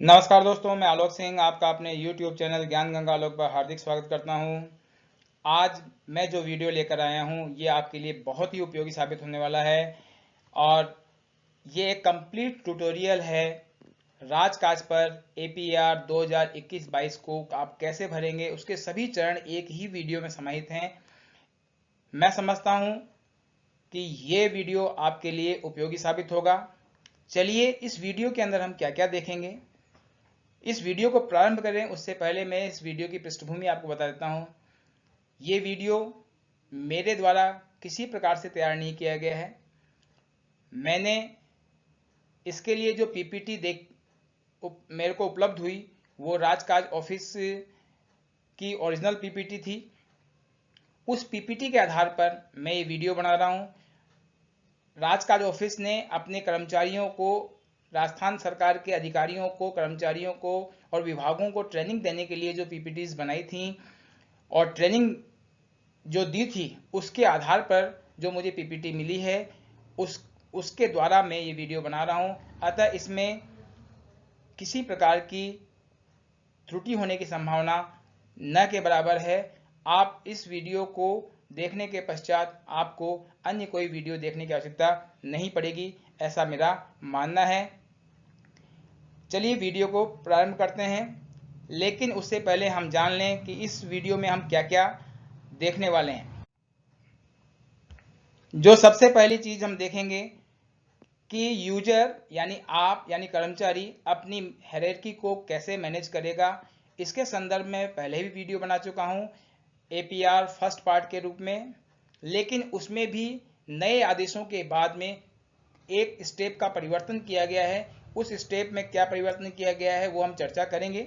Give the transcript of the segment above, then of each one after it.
नमस्कार दोस्तों, मैं आलोक सिंह आपका अपने YouTube चैनल ज्ञान गंगा आलोक पर हार्दिक स्वागत करता हूं। आज मैं जो वीडियो लेकर आया हूं ये आपके लिए बहुत ही उपयोगी साबित होने वाला है और ये एक कंप्लीट ट्यूटोरियल है राजकाज पर APR 2021-22 को आप कैसे भरेंगे। उसके सभी चरण एक ही वीडियो में समाहित हैं। मैं समझता हूं कि ये वीडियो आपके लिए उपयोगी साबित होगा। चलिए इस वीडियो के अंदर हम क्या क्या देखेंगे। इस वीडियो को प्रारंभ करें उससे पहले मैं इस वीडियो की पृष्ठभूमि आपको बता देता हूं। ये वीडियो मेरे द्वारा किसी प्रकार से तैयार नहीं किया गया है। मैंने इसके लिए जो पीपीटी मेरे को उपलब्ध हुई वो राजकाज ऑफिस की ओरिजिनल पीपीटी थी। उस पीपीटी के आधार पर मैं ये वीडियो बना रहा हूं। राजकाज ऑफिस ने अपने कर्मचारियों को, राजस्थान सरकार के अधिकारियों को, कर्मचारियों को और विभागों को ट्रेनिंग देने के लिए जो पीपीटीज बनाई थी और ट्रेनिंग जो दी थी उसके आधार पर जो मुझे पीपीटी मिली है उसके द्वारा मैं ये वीडियो बना रहा हूं। अतः इसमें किसी प्रकार की त्रुटि होने की संभावना न के बराबर है। आप इस वीडियो को देखने के पश्चात आपको अन्य कोई वीडियो देखने की आवश्यकता नहीं पड़ेगी, ऐसा मेरा मानना है। चलिए वीडियो को प्रारंभ करते हैं, लेकिन उससे पहले हम जान लें कि इस वीडियो में हम क्या क्या देखने वाले हैं। जो सबसे पहली चीज हम देखेंगे कि यूजर यानी आप यानी कर्मचारी अपनी हायरार्की को कैसे मैनेज करेगा। इसके संदर्भ में पहले भी वीडियो बना चुका हूं APR फर्स्ट पार्ट के रूप में, लेकिन उसमें भी नए आदेशों के बाद में एक स्टेप का परिवर्तन किया गया है। उस स्टेप में क्या परिवर्तन किया गया है वो हम चर्चा करेंगे।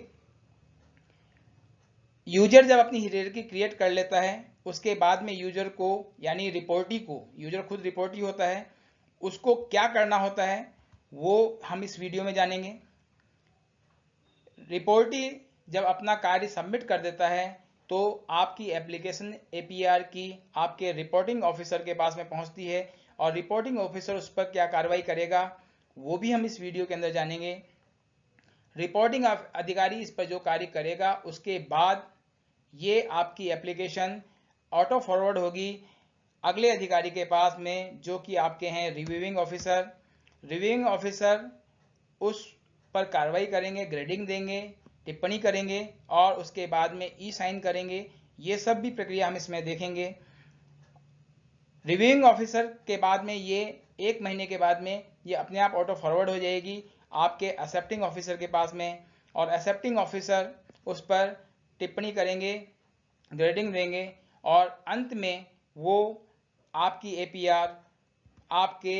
यूजर जब अपनी हायरार्की क्रिएट कर लेता है उसके बाद में यूजर को यानी रिपोर्टी को, यूजर खुद रिपोर्टी होता है, उसको क्या करना होता है वो हम इस वीडियो में जानेंगे। रिपोर्टी जब अपना कार्य सबमिट कर देता है तो आपकी एप्लीकेशन APR की आपके रिपोर्टिंग ऑफिसर के पास में पहुंचती है और रिपोर्टिंग ऑफिसर उस पर क्या कार्रवाई करेगा वो भी हम इस वीडियो के अंदर जानेंगे। रिपोर्टिंग अधिकारी इस पर जो कार्य करेगा उसके बाद ये आपकी एप्लीकेशन ऑटो फॉरवर्ड होगी अगले अधिकारी के पास में, जो कि आपके हैं रिव्यूइंग ऑफिसर। रिव्यूइंग ऑफिसर उस पर कार्रवाई करेंगे, ग्रेडिंग देंगे, टिप्पणी करेंगे और उसके बाद में ई साइन करेंगे। ये सब भी प्रक्रिया हम इसमें देखेंगे। रिव्यूइंग ऑफिसर के बाद में ये 1 महीने के बाद में ये अपने आप ऑटो फॉरवर्ड हो जाएगी आपके एक्सेप्टिंग ऑफिसर के पास में और एक्सेप्टिंग ऑफिसर उस पर टिप्पणी करेंगे, ग्रेडिंग देंगे और अंत में वो आपकी APR आपके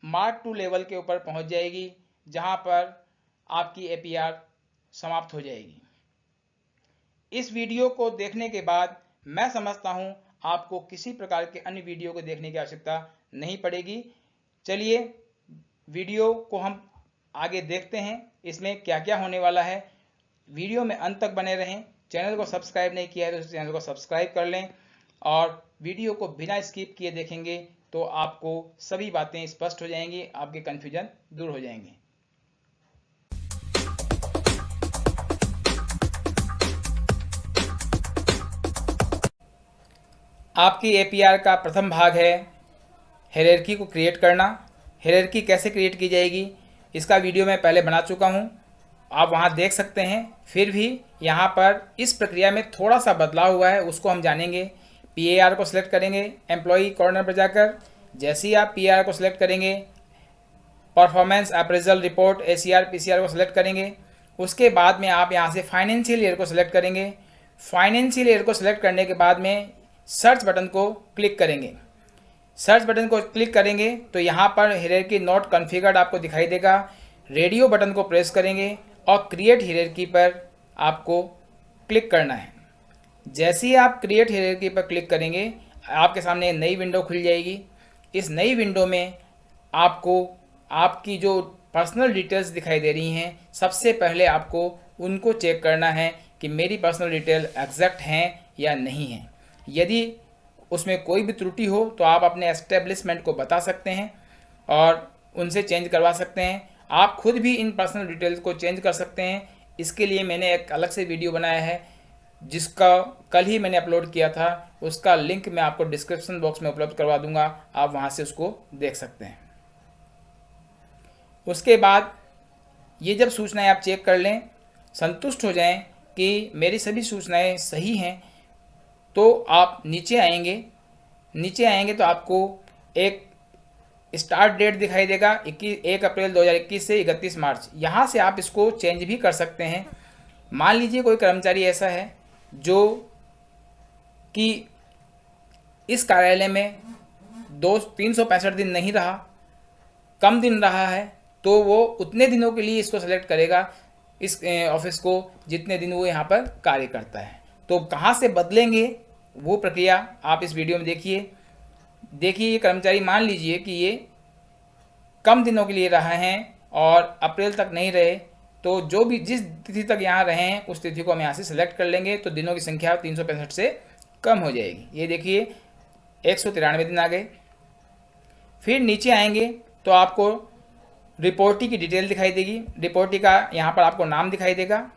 मार्क 2 लेवल के ऊपर पहुंच जाएगी जहां पर आपकी APR समाप्त हो जाएगी। इस वीडियो को देखने के बाद मैं समझता हूं आपको किसी प्रकार के अन्य वीडियो को देखने की आवश्यकता नहीं पड़ेगी। चलिए वीडियो को हम आगे देखते हैं, इसमें क्या क्या होने वाला है। वीडियो में अंत तक बने रहें। चैनल को सब्सक्राइब नहीं किया है तो चैनल को सब्सक्राइब कर लें और वीडियो को बिना स्किप किए देखेंगे तो आपको सभी बातें स्पष्ट हो जाएंगी, आपके कन्फ्यूजन दूर हो जाएंगे। आपकी APR का प्रथम भाग है हायरार्की को क्रिएट करना। हायरार्की कैसे क्रिएट की जाएगी इसका वीडियो मैं पहले बना चुका हूं, आप वहां देख सकते हैं। फिर भी यहां पर इस प्रक्रिया में थोड़ा सा बदलाव हुआ है, उसको हम जानेंगे। PAR को सिलेक्ट करेंगे एम्प्लॉई कॉर्नर पर जाकर। जैसे ही आप PAR को सिलेक्ट करेंगे, performance appraisal report ACR PCR को सिलेक्ट करेंगे। उसके बाद में आप यहाँ से फाइनेंशियल ईयर को सिलेक्ट करेंगे। फाइनेंशियल ईयर को सिलेक्ट करने के बाद में सर्च बटन को क्लिक करेंगे। सर्च बटन को क्लिक करेंगे तो यहाँ पर हायरार्की नॉट कॉन्फ़िगर्ड आपको दिखाई देगा। रेडियो बटन को प्रेस करेंगे और क्रिएट हायरार्की पर आपको क्लिक करना है। जैसे ही आप क्रिएट हायरार्की पर क्लिक करेंगे आपके सामने एक नई विंडो खुल जाएगी। इस नई विंडो में आपको आपकी जो पर्सनल डिटेल्स दिखाई दे रही हैं, सबसे पहले आपको उनको चेक करना है कि मेरी पर्सनल डिटेल एग्जैक्ट हैं या नहीं हैं। यदि उसमें कोई भी त्रुटि हो तो आप अपने एस्टेब्लिशमेंट को बता सकते हैं और उनसे चेंज करवा सकते हैं। आप खुद भी इन पर्सनल डिटेल्स को चेंज कर सकते हैं। इसके लिए मैंने एक अलग से वीडियो बनाया है जिसका कल ही मैंने अपलोड किया था। उसका लिंक मैं आपको डिस्क्रिप्शन बॉक्स में उपलब्ध करवा दूंगा, आप वहां से उसको देख सकते हैं। उसके बाद ये जब सूचनाएं आप चेक कर लें, संतुष्ट हो जाएं कि मेरी सभी सूचनाएं सही हैं, तो आप नीचे आएंगे तो आपको एक स्टार्ट डेट दिखाई देगा 1 अप्रैल 2021 से 31 मार्च। यहाँ से आप इसको चेंज भी कर सकते हैं। मान लीजिए कोई कर्मचारी ऐसा है जो कि इस कार्यालय में 365 दिन नहीं रहा, कम दिन रहा है, तो वो उतने दिनों के लिए इसको सेलेक्ट करेगा, इस ऑफिस को, जितने दिन वो यहाँ पर कार्य करता है। तो कहाँ से बदलेंगे वो प्रक्रिया आप इस वीडियो में देखिए। ये कर्मचारी मान लीजिए कि ये कम दिनों के लिए रहे हैं और अप्रैल तक नहीं रहे, तो जो भी जिस तिथि तक यहाँ रहे हैं उस तिथि को हम यहाँ से सिलेक्ट कर लेंगे, तो दिनों की संख्या 365 से कम हो जाएगी। ये देखिए 193 दिन आ गए। फिर नीचे आएंगे तो आपको रिपोर्टी की डिटेल दिखाई देगी। रिपोर्टी का यहाँ पर आपको नाम दिखाई देगा,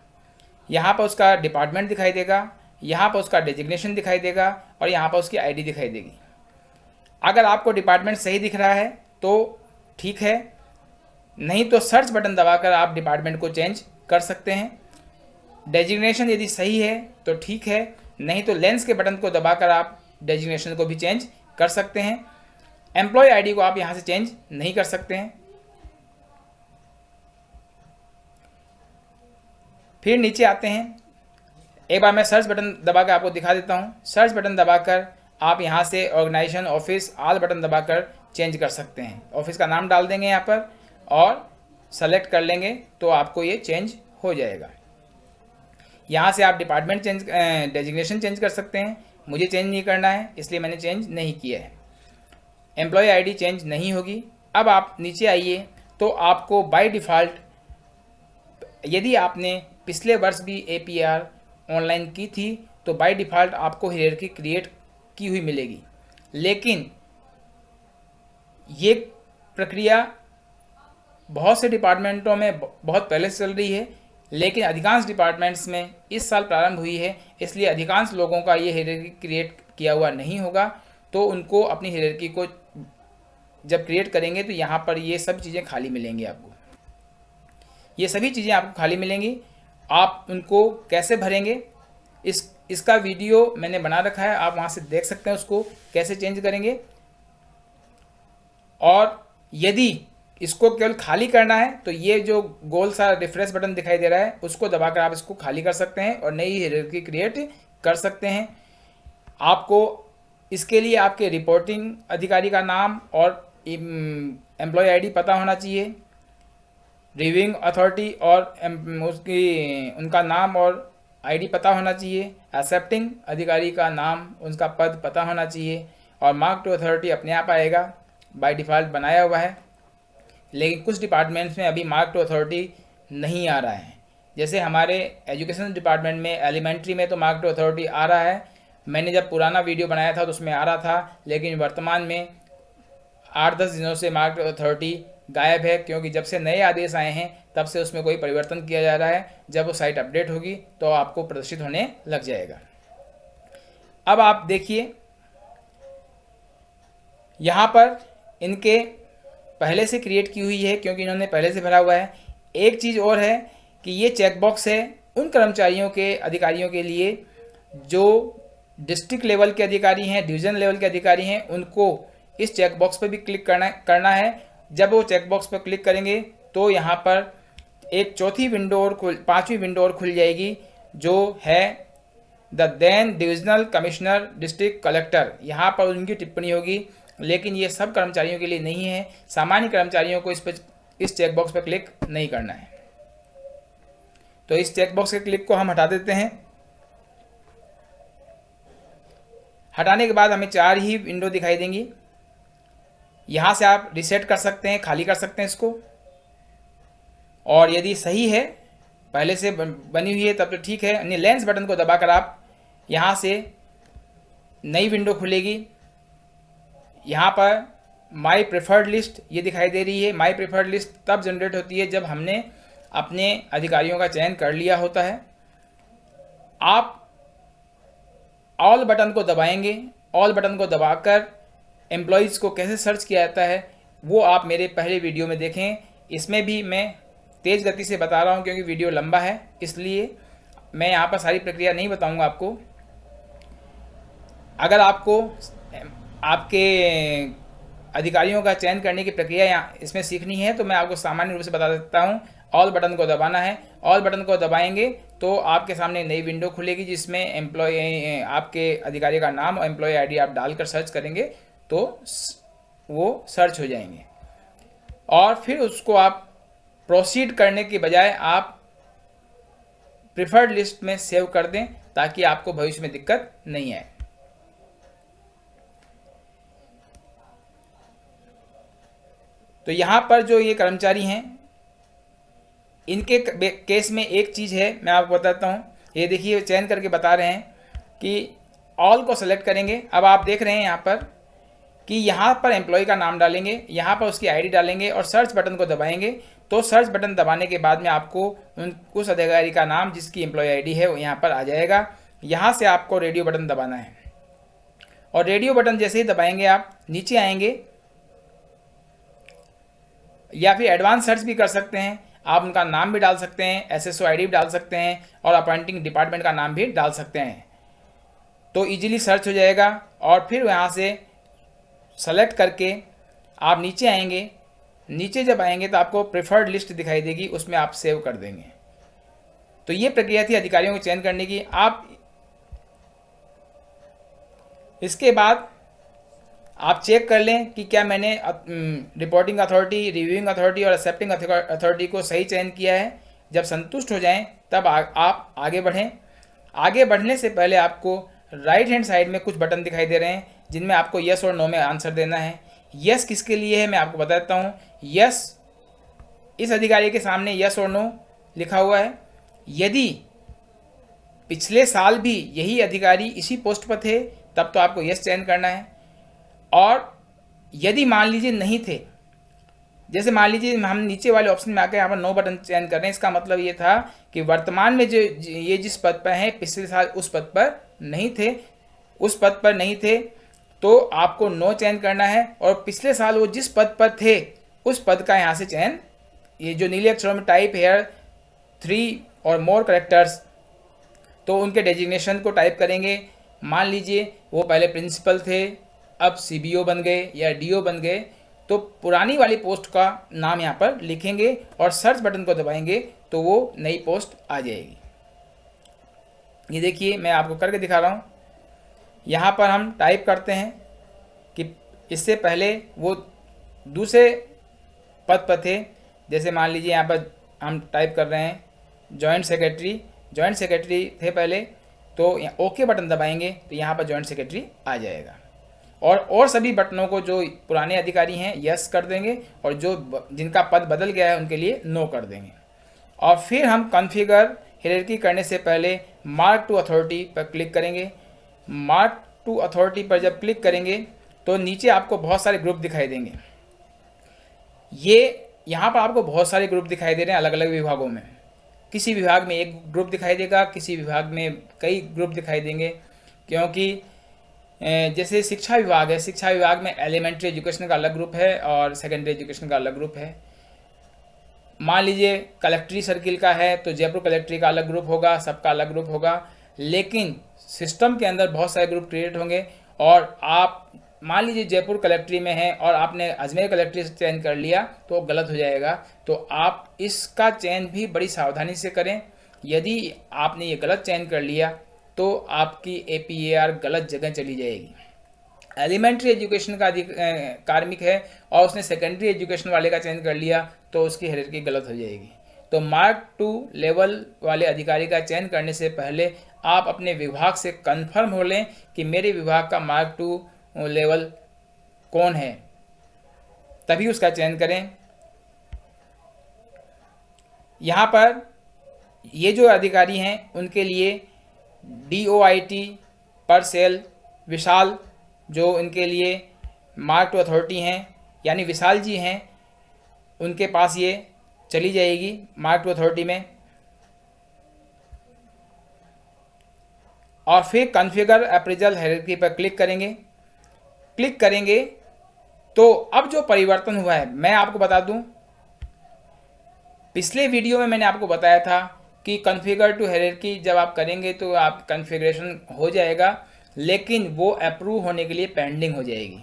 यहाँ पर उसका डिपार्टमेंट दिखाई देगा, यहाँ पर उसका डेजिग्नेशन दिखाई देगा और यहाँ पर उसकी आईडी दिखाई देगी। अगर आपको डिपार्टमेंट सही दिख रहा है तो ठीक है, नहीं तो सर्च बटन दबाकर आप डिपार्टमेंट को चेंज कर सकते हैं। डेजिग्नेशन यदि सही है तो ठीक है, नहीं तो लेंस के बटन को दबाकर आप डेजिग्नेशन को भी चेंज कर सकते हैं। एम्प्लॉय आईडी को आप यहाँ से चेंज नहीं कर सकते हैं। फिर नीचे आते हैं, एक बार मैं सर्च बटन दबाकर आपको दिखा देता हूँ। सर्च बटन दबाकर आप यहाँ से ऑर्गेनाइजेशन, ऑफिस, आल बटन दबाकर चेंज कर सकते हैं। ऑफिस का नाम डाल देंगे यहाँ पर और सेलेक्ट कर लेंगे तो आपको ये चेंज हो जाएगा। यहाँ से आप डिपार्टमेंट चेंज, डेजिग्नेशन चेंज कर सकते हैं। मुझे चेंज नहीं करना है इसलिए मैंने चेंज नहीं किया है। एम्प्लॉय आईडी चेंज नहीं होगी। अब आप नीचे आइए तो आपको बाय डिफ़ॉल्ट, यदि आपने पिछले वर्ष भी APR ऑनलाइन की थी तो बाय डिफ़ॉल्ट आपको हायरार्की क्रिएट की हुई मिलेगी। लेकिन ये प्रक्रिया बहुत से डिपार्टमेंटों में बहुत पहले से चल रही है, लेकिन अधिकांश डिपार्टमेंट्स में इस साल प्रारंभ हुई है, इसलिए अधिकांश लोगों का ये हायरार्की क्रिएट किया हुआ नहीं होगा। तो उनको अपनी हायरार्की को जब क्रिएट करेंगे तो यहाँ पर ये सब चीज़ें खाली मिलेंगी आपको। ये सभी चीज़ें आपको खाली मिलेंगी। आप उनको कैसे भरेंगे इसका वीडियो मैंने बना रखा है, आप वहाँ से देख सकते हैं उसको कैसे चेंज करेंगे। और यदि इसको केवल खाली करना है तो ये जो गोल सा रिफ्रेश बटन दिखाई दे रहा है उसको दबाकर आप इसको खाली कर सकते हैं और नई हायरार्की क्रिएट कर सकते हैं। आपको इसके लिए आपके रिपोर्टिंग अधिकारी का नाम और एम्प्लॉय आईडी पता होना चाहिए। रिव्यूइंग अथॉरिटी और उनका नाम और आईडी पता होना चाहिए। एक्सेप्टिंग अधिकारी का नाम, उनका पद पता होना चाहिए। और मार्क टू अथॉरिटी अपने आप आएगा, बाय डिफ़ॉल्ट बनाया हुआ है। लेकिन कुछ डिपार्टमेंट्स में अभी मार्क टू अथॉरिटी नहीं आ रहा है। जैसे हमारे एजुकेशन डिपार्टमेंट में एलिमेंट्री में तो मार्क टू अथॉरिटी आ रहा है। मैंने जब पुराना वीडियो बनाया था तो उसमें आ रहा था, लेकिन वर्तमान में 8-10 दिनों से मार्क टू अथॉरिटी गायब है, क्योंकि जब से नए आदेश आए हैं तब से उसमें कोई परिवर्तन किया जा रहा है। जब वो साइट अपडेट होगी तो आपको प्रदर्शित होने लग जाएगा। अब आप देखिए यहाँ पर इनके पहले से क्रिएट की हुई है, क्योंकि इन्होंने पहले से भरा हुआ है। एक चीज़ और है कि ये चेकबॉक्स है उन कर्मचारियों के, अधिकारियों के लिए जो डिस्ट्रिक्ट लेवल के अधिकारी हैं, डिवीज़न लेवल के अधिकारी हैं। उनको इस चेकबॉक्स पर भी क्लिक करना है। जब वो चेकबॉक्स पर क्लिक करेंगे तो यहाँ पर एक चौथी विंडो और 5वीं विंडो और खुल जाएगी, जो है the then divisional commissioner district collector. यहाँ पर उनकी टिप्पणी होगी, लेकिन ये सब कर्मचारियों के लिए नहीं है। सामान्य कर्मचारियों को इस चेकबॉक्स पर क्लिक नहीं करना है। तो इस चेकबॉक्स के क्लिक को हम हटा देते हैं। हटाने के बाद हमें 4 ही विंडो दिखाई देंगी। यहाँ से आप रिसेट कर सकते हैं, खाली कर सकते हैं इसको। और यदि सही है, पहले से बनी हुई है, तब तो ठीक है। यानी लेंस बटन को दबाकर आप यहाँ से नई विंडो खुलेगी। यहाँ पर माई प्रेफर्ड लिस्ट ये दिखाई दे रही है। माई प्रेफर्ड लिस्ट तब जनरेट होती है जब हमने अपने अधिकारियों का चयन कर लिया होता है। आप ऑल बटन को दबाएंगे। ऑल बटन को दबाकर एम्प्लॉयज़ को कैसे सर्च किया जाता है वो आप मेरे पहले वीडियो में देखें। इसमें भी मैं तेज़ गति से बता रहा हूँ क्योंकि वीडियो लंबा है, इसलिए मैं यहाँ पर सारी प्रक्रिया नहीं बताऊँगा आपको। अगर आपको आपके अधिकारियों का चयन करने की प्रक्रिया यहाँ इसमें सीखनी है तो मैं आपको सामान्य रूप से बता देता हूँ। ऑल बटन को दबाना है। ऑल बटन को दबाएंगे तो आपके सामने नई विंडो खुलेगी जिसमें एम्प्लॉय आपके अधिकारी का नाम और एम्प्लॉय आईडी आप डालकर सर्च करेंगे तो वो सर्च हो जाएंगे। और फिर उसको आप प्रोसीड करने के बजाय आप प्रिफर्ड लिस्ट में सेव कर दें ताकि आपको भविष्य में दिक्कत नहीं आए। तो यहाँ पर जो ये कर्मचारी हैं इनके केस में एक चीज़ है मैं आपको बताता हूँ। ये देखिए चयन करके बता रहे हैं कि ऑल को सेलेक्ट करेंगे। अब आप देख रहे हैं यहाँ पर कि यहाँ पर एम्प्लॉय का नाम डालेंगे, यहाँ पर उसकी आईडी डालेंगे और सर्च बटन को दबाएंगे। तो सर्च बटन दबाने के बाद में आपको उस अधिकारी का नाम जिसकी एम्प्लॉय आईडी है वो यहाँ पर आ जाएगा। यहाँ से आपको रेडियो बटन दबाना है और रेडियो बटन जैसे ही दबाएंगे आप नीचे आएंगे या फिर एडवांस सर्च भी कर सकते हैं। आप उनका नाम भी डाल सकते हैं, एसएसओ आईडी भी डाल सकते हैं और अपॉइंटिंग डिपार्टमेंट का नाम भी डाल सकते हैं। तो इजीली सर्च हो जाएगा और फिर यहाँ से सेलेक्ट करके आप नीचे आएंगे। नीचे जब आएंगे तो आपको प्रेफर्ड लिस्ट दिखाई देगी, उसमें आप सेव कर देंगे। तो ये प्रक्रिया थी अधिकारियों को चयन करने की। आप इसके बाद आप चेक कर लें कि क्या मैंने रिपोर्टिंग अथॉरिटी, रिव्यूइंग अथॉरिटी और एक्सेप्टिंग अथॉरिटी को सही चयन किया है। जब संतुष्ट हो जाएं तब आप आगे बढ़ें। आगे बढ़ने से पहले आपको राइट हैंड साइड में कुछ बटन दिखाई दे रहे हैं जिनमें आपको यस और नो में आंसर देना है। यस किसके लिए है मैं आपको बता देता हूँ। यस इस अधिकारी के सामने यस और नो लिखा हुआ है। यदि पिछले साल भी यही अधिकारी इसी पोस्ट पर थे तब तो आपको यस चयन करना है। और यदि मान लीजिए नहीं थे, जैसे मान लीजिए हम नीचे वाले ऑप्शन में आकर यहाँ पर नो बटन चयन कर रहे हैं, इसका मतलब ये था कि वर्तमान में जो ये जिस पद पर हैं पिछले साल उस पद पर नहीं थे, उस पद पर नहीं थे तो आपको नो चयन करना है। और पिछले साल वो जिस पद पर थे उस पद का यहाँ से चयन, ये जो नीले अक्षरों में टाइप हेयर 3 और मोर करेक्टर्स, तो उनके डेजिग्नेशन को टाइप करेंगे। मान लीजिए वो पहले प्रिंसिपल थे, अब सीबीओ बन गए या डीओ बन गए, तो पुरानी वाली पोस्ट का नाम यहाँ पर लिखेंगे और सर्च बटन को दबाएंगे तो वो नई पोस्ट आ जाएगी। ये देखिए मैं आपको करके दिखा रहा हूँ। यहाँ पर हम टाइप करते हैं कि इससे पहले वो दूसरे पद पर थे। जैसे मान लीजिए यहाँ पर हम टाइप कर रहे हैं जॉइंट सेक्रेटरी थे पहले, तो ओके बटन दबाएंगे तो यहाँ पर जॉइंट सेक्रेटरी आ जाएगा। और सभी बटनों को जो पुराने अधिकारी हैं यस कर देंगे और जो जिनका पद बदल गया है उनके लिए नो कर देंगे। और फिर हम कॉन्फ़िगर हायरार्की करने से पहले मार्क टू अथॉरिटी पर क्लिक करेंगे। मार्क टू अथॉरिटी पर जब क्लिक करेंगे तो नीचे आपको बहुत सारे ग्रुप दिखाई देंगे। ये यहाँ पर आपको बहुत सारे ग्रुप दिखाई दे रहे हैं अलग अलग विभागों में। किसी विभाग में एक ग्रुप दिखाई देगा, किसी विभाग में कई ग्रुप दिखाई देंगे, क्योंकि जैसे शिक्षा विभाग है, शिक्षा विभाग में एलिमेंट्री एजुकेशन का अलग ग्रुप है और सेकेंडरी एजुकेशन का अलग ग्रुप है। मान लीजिए कलेक्ट्री सर्किल का है तो जयपुर कलेक्ट्री का अलग ग्रुप होगा, सबका अलग ग्रुप होगा। लेकिन सिस्टम के अंदर बहुत सारे ग्रुप क्रिएट होंगे और आप मान लीजिए जयपुर कलेक्ट्री में है और आपने अजमेर कलेक्ट्री से चयन कर लिया तो गलत हो जाएगा। तो आप इसका चयन भी बड़ी सावधानी से करें। यदि आपने ये गलत चयन कर लिया तो आपकी APAR गलत जगह चली जाएगी। एलिमेंट्री एजुकेशन का कार्मिक है और उसने सेकेंडरी एजुकेशन वाले का चयन कर लिया तो उसकी हायरार्की गलत हो जाएगी। तो मार्क 2 लेवल वाले अधिकारी का चयन करने से पहले आप अपने विभाग से कंफर्म हो लें कि मेरे विभाग का मार्क 2 लेवल कौन है, तभी उसका चयन करें। यहाँ पर ये जो अधिकारी हैं उनके लिए DOIT पर सेल विशाल जो इनके लिए मार्क 2 अथॉरिटी हैं यानी विशाल जी हैं, उनके पास ये चली जाएगी मार्क टू अथॉरिटी में। और फिर कॉन्फ़िगर अप्रेजल हायरार्की पर क्लिक करेंगे तो अब जो परिवर्तन हुआ है, मैं आपको बता दूं, पिछले वीडियो में मैंने आपको बताया था कि कॉन्फ़िगर टू हायरार्की जब आप करेंगे तो आप कॉन्फ़िगरेशन हो जाएगा, लेकिन वो अप्रूव होने के लिए पेंडिंग हो जाएगी।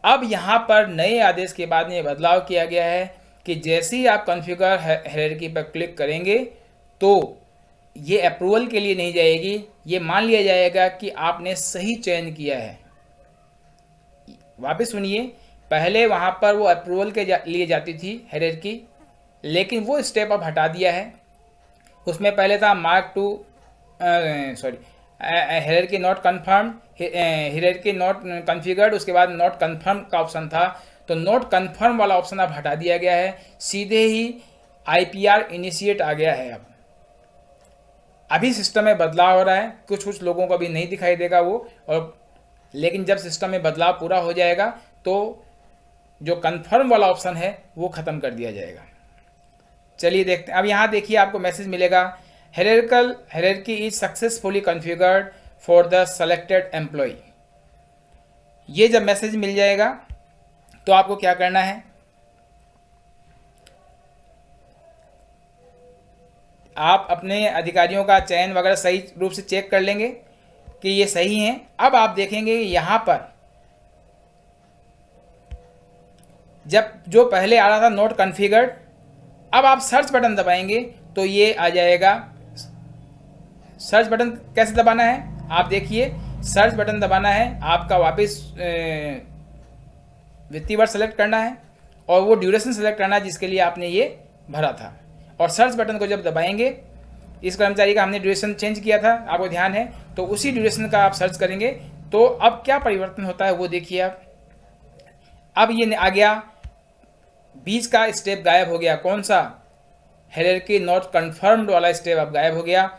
अब यहाँ पर नए आदेश के बाद में बदलाव किया गया है कि जैसे ही आप कॉन्फ़िगर हायरार्की पर क्लिक करेंगे तो ये अप्रूवल के लिए नहीं जाएगी, ये मान लिया जाएगा कि आपने सही चयन किया है। वापस सुनिए, पहले वहाँ पर वो अप्रूवल के लिए जाती थी हायरार्की, लेकिन वो स्टेप अब हटा दिया है। उसमें पहले था mark to hierarchy not confirmed, hierarchy not configured, उसके बाद नॉट कन्फर्म का ऑप्शन था, तो नॉट कन्फर्म वाला ऑप्शन अब हटा दिया गया है, सीधे ही IPR इनिशिएट आ गया है। अब अभी सिस्टम में बदलाव हो रहा है, कुछ लोगों को अभी नहीं दिखाई देगा वो, और लेकिन जब सिस्टम में बदलाव पूरा हो जाएगा तो जो कन्फर्म वाला ऑप्शन है वो ख़त्म कर दिया जाएगा। चलिए देखते हैं। अब यहाँ देखिए, आपको मैसेज मिलेगा, hierarchy is successfully configured for the selected employee. ये जब मैसेज मिल जाएगा तो आपको क्या करना है, आप अपने अधिकारियों का चयन वगैरह सही रूप से चेक कर लेंगे कि ये सही हैं। अब आप देखेंगे यहाँ पर जब जो पहले आ रहा था नॉट कॉन्फ़िगर्ड, अब आप सर्च बटन दबाएंगे तो ये आ जाएगा। सर्च बटन कैसे दबाना है, आप देखिए, सर्च बटन दबाना है, आपका वापस वित्तीय वर्ष सेलेक्ट करना है और वो ड्यूरेशन सेलेक्ट करना है जिसके लिए आपने ये भरा था, और सर्च बटन को जब दबाएंगे, इस कर्मचारी का हमने ड्यूरेशन चेंज किया था, आपको ध्यान है, तो उसी ड्यूरेशन का आप सर्च करेंगे तो अब क्या परिवर्तन होता है वो देखिए आप। अब ये आ गया, बीच का स्टेप गायब हो गया, कौन सा, हायरार्की नॉट कन्फर्म्ड वाला स्टेप अब गायब हो गया,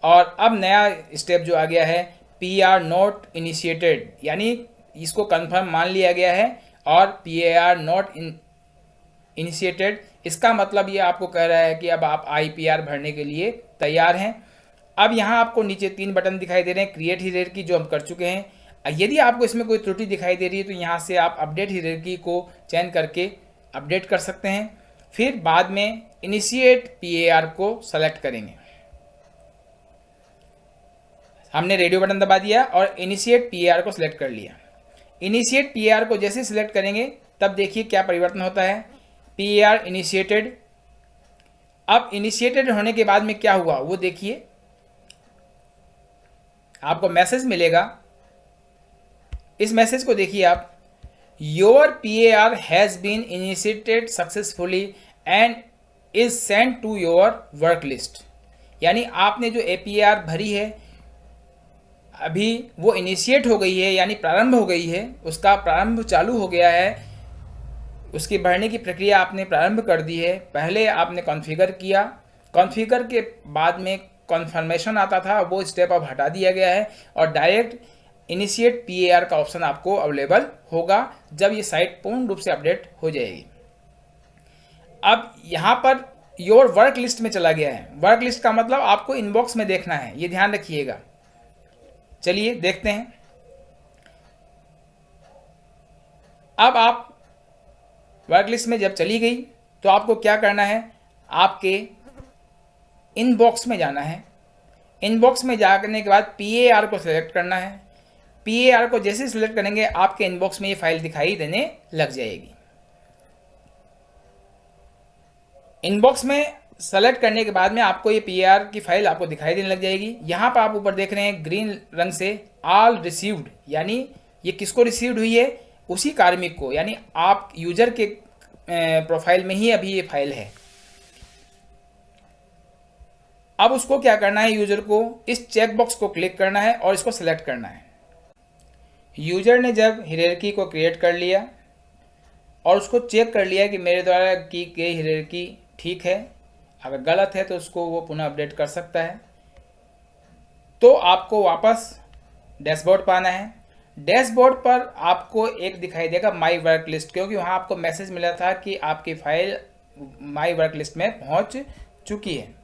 और अब नया स्टेप जो आ गया है PR नॉट इनिशिएटेड, यानी इसको कन्फर्म मान लिया गया है, और PAR नॉट इनिशिएटेड, इसका मतलब ये आपको कह रहा है कि अब आप IPR भरने के लिए तैयार हैं। अब यहाँ आपको नीचे 3 बटन दिखाई दे रहे हैं, क्रिएट हायरार्की जो हम कर चुके हैं। यदि आपको इसमें कोई त्रुटि दिखाई दे रही है तो यहाँ से आप अपडेट हायरार्की को चयन करके अपडेट कर सकते हैं। फिर बाद में इनिशिएट PAR को सेलेक्ट करेंगे। हमने रेडियो बटन दबा दिया और इनिशिएट PAR को सिलेक्ट कर लिया। इनिशिएट PAR को जैसे सिलेक्ट करेंगे तब देखिए क्या परिवर्तन होता है, PAR इनिशिएटेड। अब इनिशिएटेड होने के बाद में क्या हुआ वो देखिए, आपको मैसेज मिलेगा, इस मैसेज को देखिए आप, your PAR has been initiated successfully and is sent to your work list, यानी आपने जो APR भरी है अभी वो इनिशिएट हो गई है, यानी प्रारंभ हो गई है, उसका प्रारंभ चालू हो गया है, उसकी भरने की प्रक्रिया आपने प्रारंभ कर दी है। पहले आपने कॉन्फ़िगर किया, कॉन्फ़िगर के बाद में कन्फर्मेशन आता था, वो स्टेप अब हटा दिया गया है और डायरेक्ट इनिशिएट PAR का ऑप्शन आपको अवेलेबल होगा जब ये साइट पूर्ण रूप से अपडेट हो जाएगी। अब यहाँ पर योर वर्क लिस्ट में चला गया है, वर्क लिस्ट का मतलब आपको इनबॉक्स में देखना है, ये ध्यान रखिएगा। चलिए देखते हैं। अब आप वर्क लिस्ट में जब चली गई तो आपको क्या करना है, आपके इनबॉक्स में जाना है। इनबॉक्स में जाने के बाद PAR को सिलेक्ट करना है। PAR को जैसे सिलेक्ट करेंगे आपके इनबॉक्स में ये फाइल दिखाई देने लग जाएगी। इनबॉक्स में सेलेक्ट करने के बाद में आपको ये PAR की फाइल आपको दिखाई देने लग जाएगी। यहाँ पर आप ऊपर देख रहे हैं ग्रीन रंग से ऑल रिसीव्ड, यानी ये किसको रिसीव्ड हुई है, उसी कार्मिक को, यानी आप यूजर के प्रोफाइल में ही अभी ये फाइल है। अब उसको क्या करना है, यूजर को इस चेक बॉक्स को क्लिक करना है और इसको सेलेक्ट करना है। यूजर ने जब हायरार्की को क्रिएट कर लिया और उसको चेक कर लिया कि मेरे द्वारा की गई हायरार्की ठीक है, अगर गलत है तो उसको वो पुनः अपडेट कर सकता है। तो आपको वापस डैशबोर्ड पर आना है। डैशबोर्ड पर आपको एक दिखाई देगा माई वर्क लिस्ट, क्योंकि वहाँ आपको मैसेज मिला था कि आपकी फाइल माई वर्क लिस्ट में पहुँच चुकी है।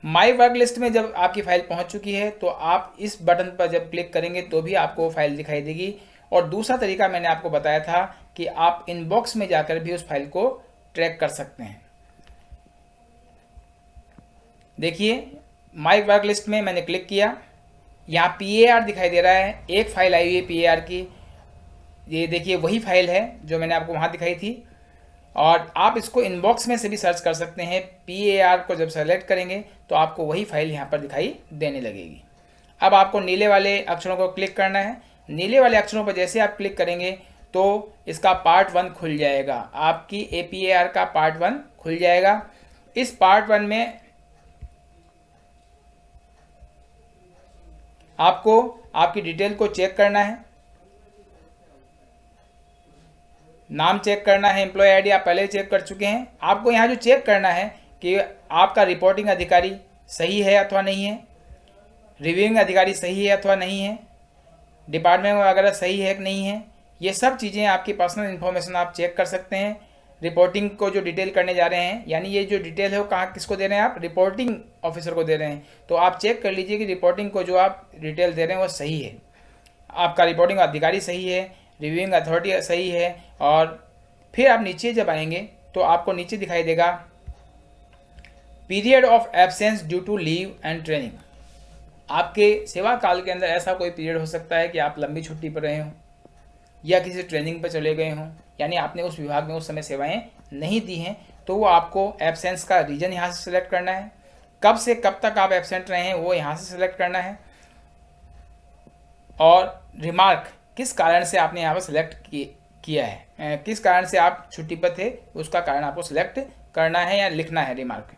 माई वर्क लिस्ट में जब आपकी फाइल पहुँच चुकी है तो आप इस बटन पर जब क्लिक करेंगे तो भी आपको फाइल दिखाई देगी। और दूसरा तरीका मैंने आपको बताया था कि आप इनबॉक्स में जाकर भी उस फाइल को ट्रैक कर सकते हैं। देखिए माई वर्क लिस्ट में मैंने क्लिक किया, यहाँ PAR दिखाई दे रहा है, एक फाइल आई हुई है PAR की। ये देखिए वही फाइल है जो मैंने आपको वहाँ दिखाई थी। और आप इसको इनबॉक्स में से भी सर्च कर सकते हैं। PAR को जब सेलेक्ट करेंगे तो आपको वही फाइल यहाँ पर दिखाई देने लगेगी। अब आपको नीले वाले अक्षरों को क्लिक करना है। नीले वाले अक्षरों पर जैसे आप क्लिक करेंगे तो इसका पार्ट 1 खुल जाएगा, आपकी APAR का पार्ट 1 खुल जाएगा। इस पार्ट 1 में आपको आपकी डिटेल को चेक करना है, नाम चेक करना है, एम्प्लॉय आईडी आप पहले चेक कर चुके हैं। आपको यहाँ जो चेक करना है कि आपका रिपोर्टिंग अधिकारी सही है अथवा नहीं है, रिव्यूइंग अधिकारी सही है अथवा नहीं है, डिपार्टमेंट वगैरह सही है कि नहीं है, ये सब चीज़ें आपकी पर्सनल इन्फॉर्मेशन आप चेक कर सकते हैं। रिपोर्टिंग को जो डिटेल करने जा रहे हैं, यानी ये जो डिटेल है वो कहाँ किसको दे रहे हैं, आप रिपोर्टिंग ऑफिसर को दे रहे हैं, तो आप चेक कर लीजिए कि रिपोर्टिंग को जो आप डिटेल दे रहे हैं वो सही है, आपका रिपोर्टिंग अधिकारी सही है, रिव्यूइंग अथॉरिटी सही है। और फिर आप नीचे जब आएंगे तो आपको नीचे दिखाई देगा period of absence due to leave and training. आपके सेवा काल के अंदर ऐसा कोई पीरियड हो सकता है कि आप लंबी छुट्टी पर रहे हों या किसी ट्रेनिंग पर चले गए हों, यानी आपने उस विभाग में उस समय सेवाएं नहीं दी हैं, तो वो आपको एब्सेंस का रीजन यहाँ से सिलेक्ट करना है, कब से कब तक आप एब्सेंट रहे हैं वो यहाँ से सिलेक्ट करना है, और रिमार्क किस कारण से आपने यहाँ पर सिलेक्ट किया है, किस कारण से आप छुट्टी पर थे उसका कारण आपको सिलेक्ट करना है या लिखना है रिमार्क।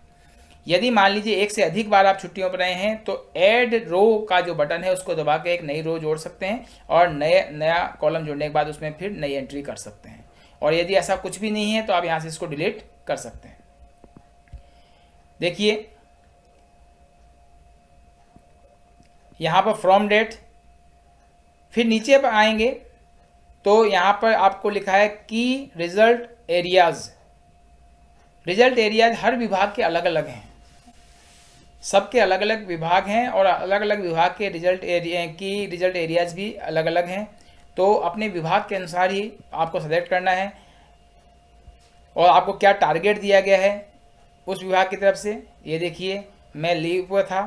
यदि मान लीजिए एक से अधिक बार आप छुट्टियों पर रहे हैं तो ऐड रो का जो बटन है उसको दबा के एक नई रो जोड़ सकते हैं और नया कॉलम जोड़ने के बाद उसमें फिर नई एंट्री कर सकते हैं। और यदि ऐसा कुछ भी नहीं है तो आप यहाँ से इसको डिलीट कर सकते हैं। देखिए यहाँ पर फ्रॉम डेट, फिर नीचे पर आएंगे तो यहाँ पर आपको लिखा है की रिजल्ट एरियाज। रिजल्ट एरियाज हर विभाग के अलग अलग हैं, सबके अलग अलग विभाग हैं और अलग अलग विभाग के रिजल्ट एरियाज भी अलग अलग हैं। तो अपने विभाग के अनुसार ही आपको सेलेक्ट करना है और आपको क्या टारगेट दिया गया है उस विभाग की तरफ से। ये देखिए मैं लीव पर था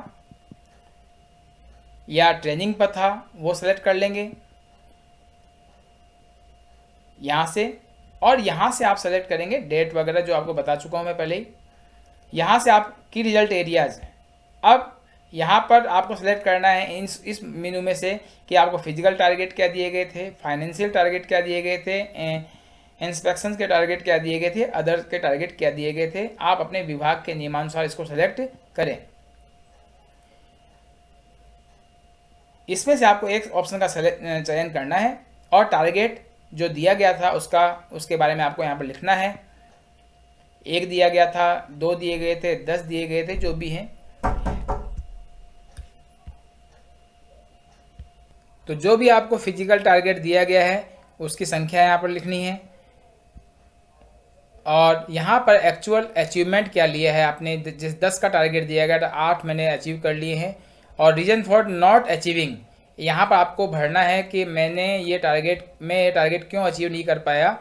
या ट्रेनिंग पर था, वो सेलेक्ट कर लेंगे यहाँ से, और यहाँ से आप सेलेक्ट करेंगे डेट वगैरह जो आपको बता चुका हूँ मैं पहले ही। यहाँ से आप की रिजल्ट एरियाज, अब यहाँ पर आपको सेलेक्ट करना है इस मेनू में से कि आपको फिजिकल टारगेट क्या दिए गए थे, फाइनेंशियल टारगेट क्या दिए गए थे, इंस्पेक्शन के टारगेट क्या दिए गए थे, अदर के टारगेट क्या दिए गए थे। आप अपने विभाग के नियमानुसार इसको सेलेक्ट करें। इसमें से आपको एक ऑप्शन का चयन करना है और टारगेट जो दिया गया था उसके बारे में आपको यहाँ पर लिखना है। 1 दिया गया था, 2 दिए गए थे, 10 दिए गए थे, जो भी हैं। तो जो भी आपको फिजिकल टारगेट दिया गया है उसकी संख्या यहाँ पर लिखनी है और यहाँ पर एक्चुअल अचीवमेंट क्या लिया है आपने। जिस 10 का टारगेट दिया गया था 8 मैंने अचीव कर लिए हैं। और रीजन फॉर नॉट अचीविंग, यहाँ पर आपको भरना है कि मैं ये टारगेट क्यों अचीव नहीं कर पाया,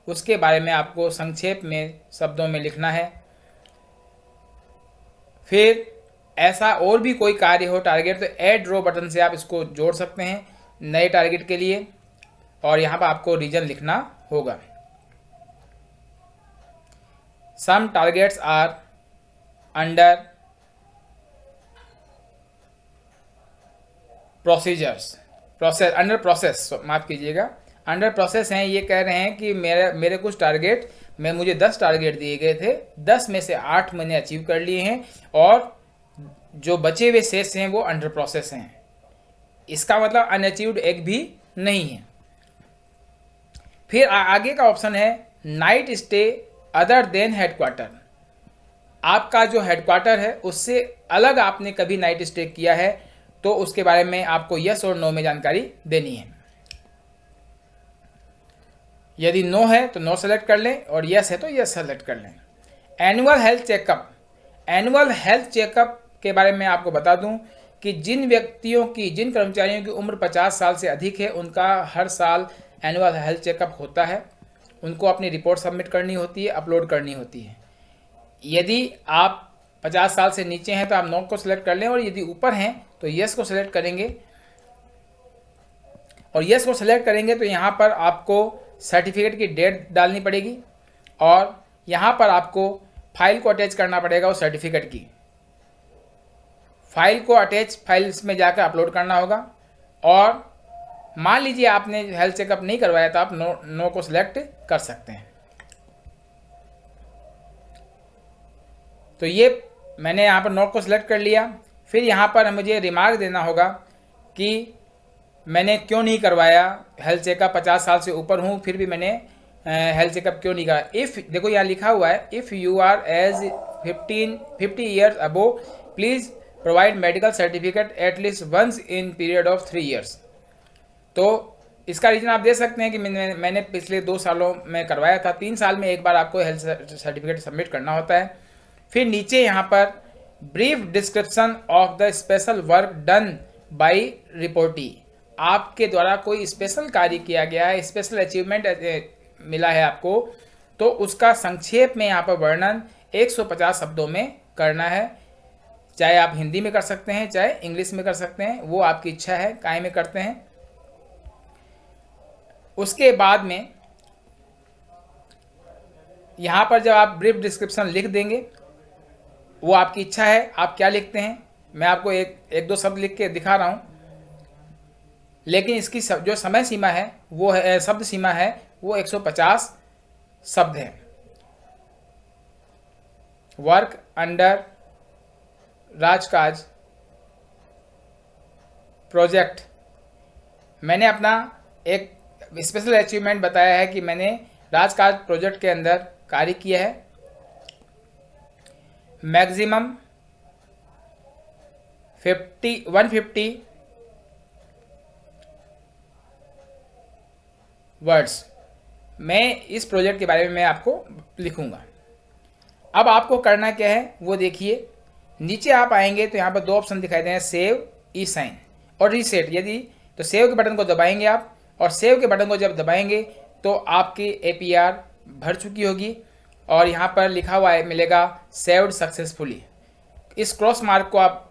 उसके बारे में आपको संक्षेप में शब्दों में लिखना है। फिर ऐसा और भी कोई कार्य हो टारगेट तो ऐड रो बटन से आप इसको जोड़ सकते हैं नए टारगेट के लिए और यहाँ पर आपको रीजन लिखना होगा। Some targets are under under process, माफ़ कीजिएगा, अंडर प्रोसेस हैं। ये कह रहे हैं कि मेरे कुछ टारगेट मुझे 10 टारगेट दिए गए थे, 10 में से 8 मैंने अचीव कर लिए हैं और जो बचे हुए शेष हैं वो अंडर प्रोसेस हैं। इसका मतलब अनअचीव्ड एक भी नहीं है। फिर आगे का ऑप्शन है night stay other than headquarter. आपका जो हेडक्वार्टर है उससे अलग आपने कभी नाइट स्टे किया है तो उसके बारे में आपको यस और नो में जानकारी देनी है। यदि नो है तो नो सेलेक्ट कर लें और यस है तो यस सेलेक्ट कर लें। Annual health checkup, annual health checkup के बारे में आपको बता दूं कि जिन कर्मचारियों की उम्र 50 साल से अधिक है उनका हर साल एनुअल हेल्थ चेकअप होता है। उनको अपनी रिपोर्ट सबमिट करनी होती है, अपलोड करनी होती है। यदि आप 50 साल से नीचे हैं तो आप नो को सिलेक्ट कर लें और यदि ऊपर हैं तो यस को सिलेक्ट करेंगे। और यस को सिलेक्ट करेंगे तो यहाँ पर आपको सर्टिफिकेट की डेट डालनी पड़ेगी और यहाँ पर आपको फाइल को अटैच करना पड़ेगा उस सर्टिफिकेट की। फाइल को अटैच फाइल्स में जाकर अपलोड करना होगा। और मान लीजिए आपने हेल्थ चेकअप नहीं करवाया तो आप नो को सिलेक्ट कर सकते हैं। तो ये मैंने यहाँ पर नो को सिलेक्ट कर लिया। फिर यहाँ पर मुझे रिमार्क देना होगा कि मैंने क्यों नहीं करवाया हेल्थ चेकअप, 50 साल से ऊपर हूँ फिर भी मैंने हेल्थ चेकअप क्यों नहीं करा। इफ़ देखो यहाँ लिखा हुआ है if you are age 50 years above please provide medical certificate at least once in period of 3 years. तो इसका रीज़न आप दे सकते हैं कि मैंने पिछले 2 सालों में करवाया था। 3 साल में एक बार आपको हेल्थ सर्टिफिकेट सबमिट करना होता है। फिर नीचे यहाँ पर brief description of the special work done by reportee, आपके द्वारा कोई स्पेशल कार्य किया गया है, स्पेशल अचीवमेंट मिला है आपको, तो उसका संक्षेप में यहाँ पर वर्णन 150 शब्दों में करना है। चाहे आप हिंदी में कर सकते हैं चाहे इंग्लिश में कर सकते हैं, वो आपकी इच्छा है काय में करते हैं। उसके बाद में यहाँ पर जब आप ब्रीफ डिस्क्रिप्शन लिख देंगे, वो आपकी इच्छा है आप क्या लिखते हैं। मैं आपको एक दो शब्द लिख के दिखा रहा हूँ, लेकिन इसकी जो समय सीमा है वो है, शब्द सीमा है वो 150 शब्द है। वर्क अंडर राजकाज प्रोजेक्ट, मैंने अपना एक स्पेशल अचीवमेंट बताया है कि मैंने राजकाज प्रोजेक्ट के अंदर कार्य किया है। मैक्सिमम 150 वर्ड्स मैं इस प्रोजेक्ट के बारे में मैं आपको लिखूंगा। अब आपको करना क्या है वो देखिए। नीचे आप आएंगे तो यहाँ पर 2 ऑप्शन दिखाई दे रहे हैं, सेव, ई साइन और रीसेट। यदि तो सेव के बटन को दबाएंगे आप, और सेव के बटन को जब दबाएंगे तो आपकी APR भर चुकी होगी और यहाँ पर लिखा हुआ है मिलेगा सेव्ड सक्सेसफुली। इस क्रॉस मार्क को आप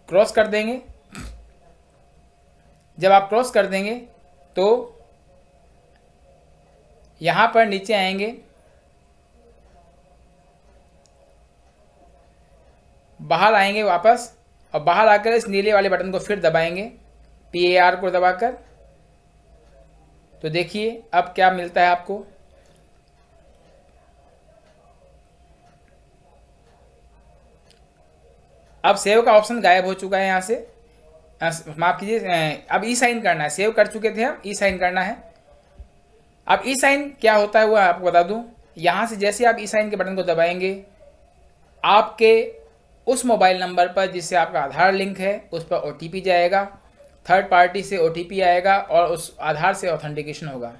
क्रॉस कर देंगे। जब आप क्रॉस कर देंगे तो यहाँ पर नीचे आएंगे, बाहर आएंगे वापस, और बाहर आकर इस नीले वाले बटन को फिर दबाएंगे, PAR को दबाकर। तो देखिए अब क्या मिलता है आपको। अब सेव का ऑप्शन गायब हो चुका है यहाँ से, माफ कीजिए। अब ई साइन करना है, सेव कर चुके थे हम, ई साइन करना है। अब ई साइन क्या होता है वो आपको बता दूं। यहाँ से जैसे आप ई साइन के बटन को दबाएंगे, आपके उस मोबाइल नंबर पर जिससे आपका आधार लिंक है उस पर OTP जाएगा, थर्ड पार्टी से OTP आएगा और उस आधार से ऑथेंटिकेशन होगा।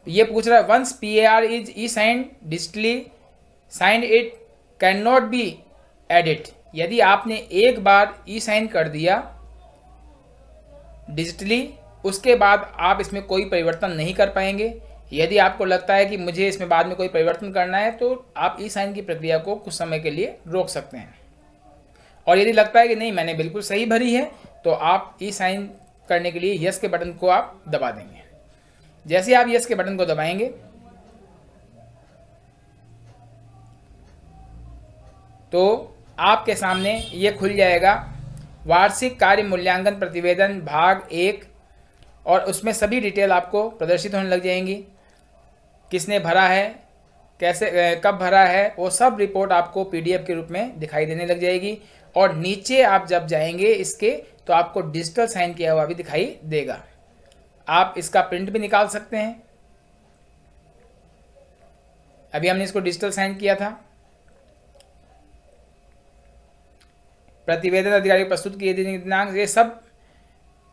ये पूछ रहा है once PAR is e sign digitally signed it can not be edit. यदि आपने एक बार ई साइन कर दिया डिजिटली, उसके बाद आप इसमें कोई परिवर्तन नहीं कर पाएंगे। यदि आपको लगता है कि मुझे इसमें बाद में कोई परिवर्तन करना है तो आप ई साइन की प्रक्रिया को कुछ समय के लिए रोक सकते हैं। और यदि लगता है कि नहीं मैंने बिल्कुल सही भरी है तो आप ई साइन करने के लिए यस के बटन को आप दबा देंगे। जैसे आप यस के बटन को दबाएंगे तो आपके सामने ये खुल जाएगा वार्षिक कार्य मूल्यांकन प्रतिवेदन भाग 1, और उसमें सभी डिटेल आपको प्रदर्शित होने लग जाएंगी। किसने भरा है, कैसे, कब भरा है, वो सब रिपोर्ट आपको PDF के रूप में दिखाई देने लग जाएगी। और नीचे आप जब जाएंगे इसके तो आपको डिजिटल साइन किया हुआ भी दिखाई देगा। आप इसका प्रिंट भी निकाल सकते हैं। अभी हमने इसको डिजिटल साइन किया था। प्रतिवेदन अधिकारी प्रस्तुत किए दिनांक, ये सब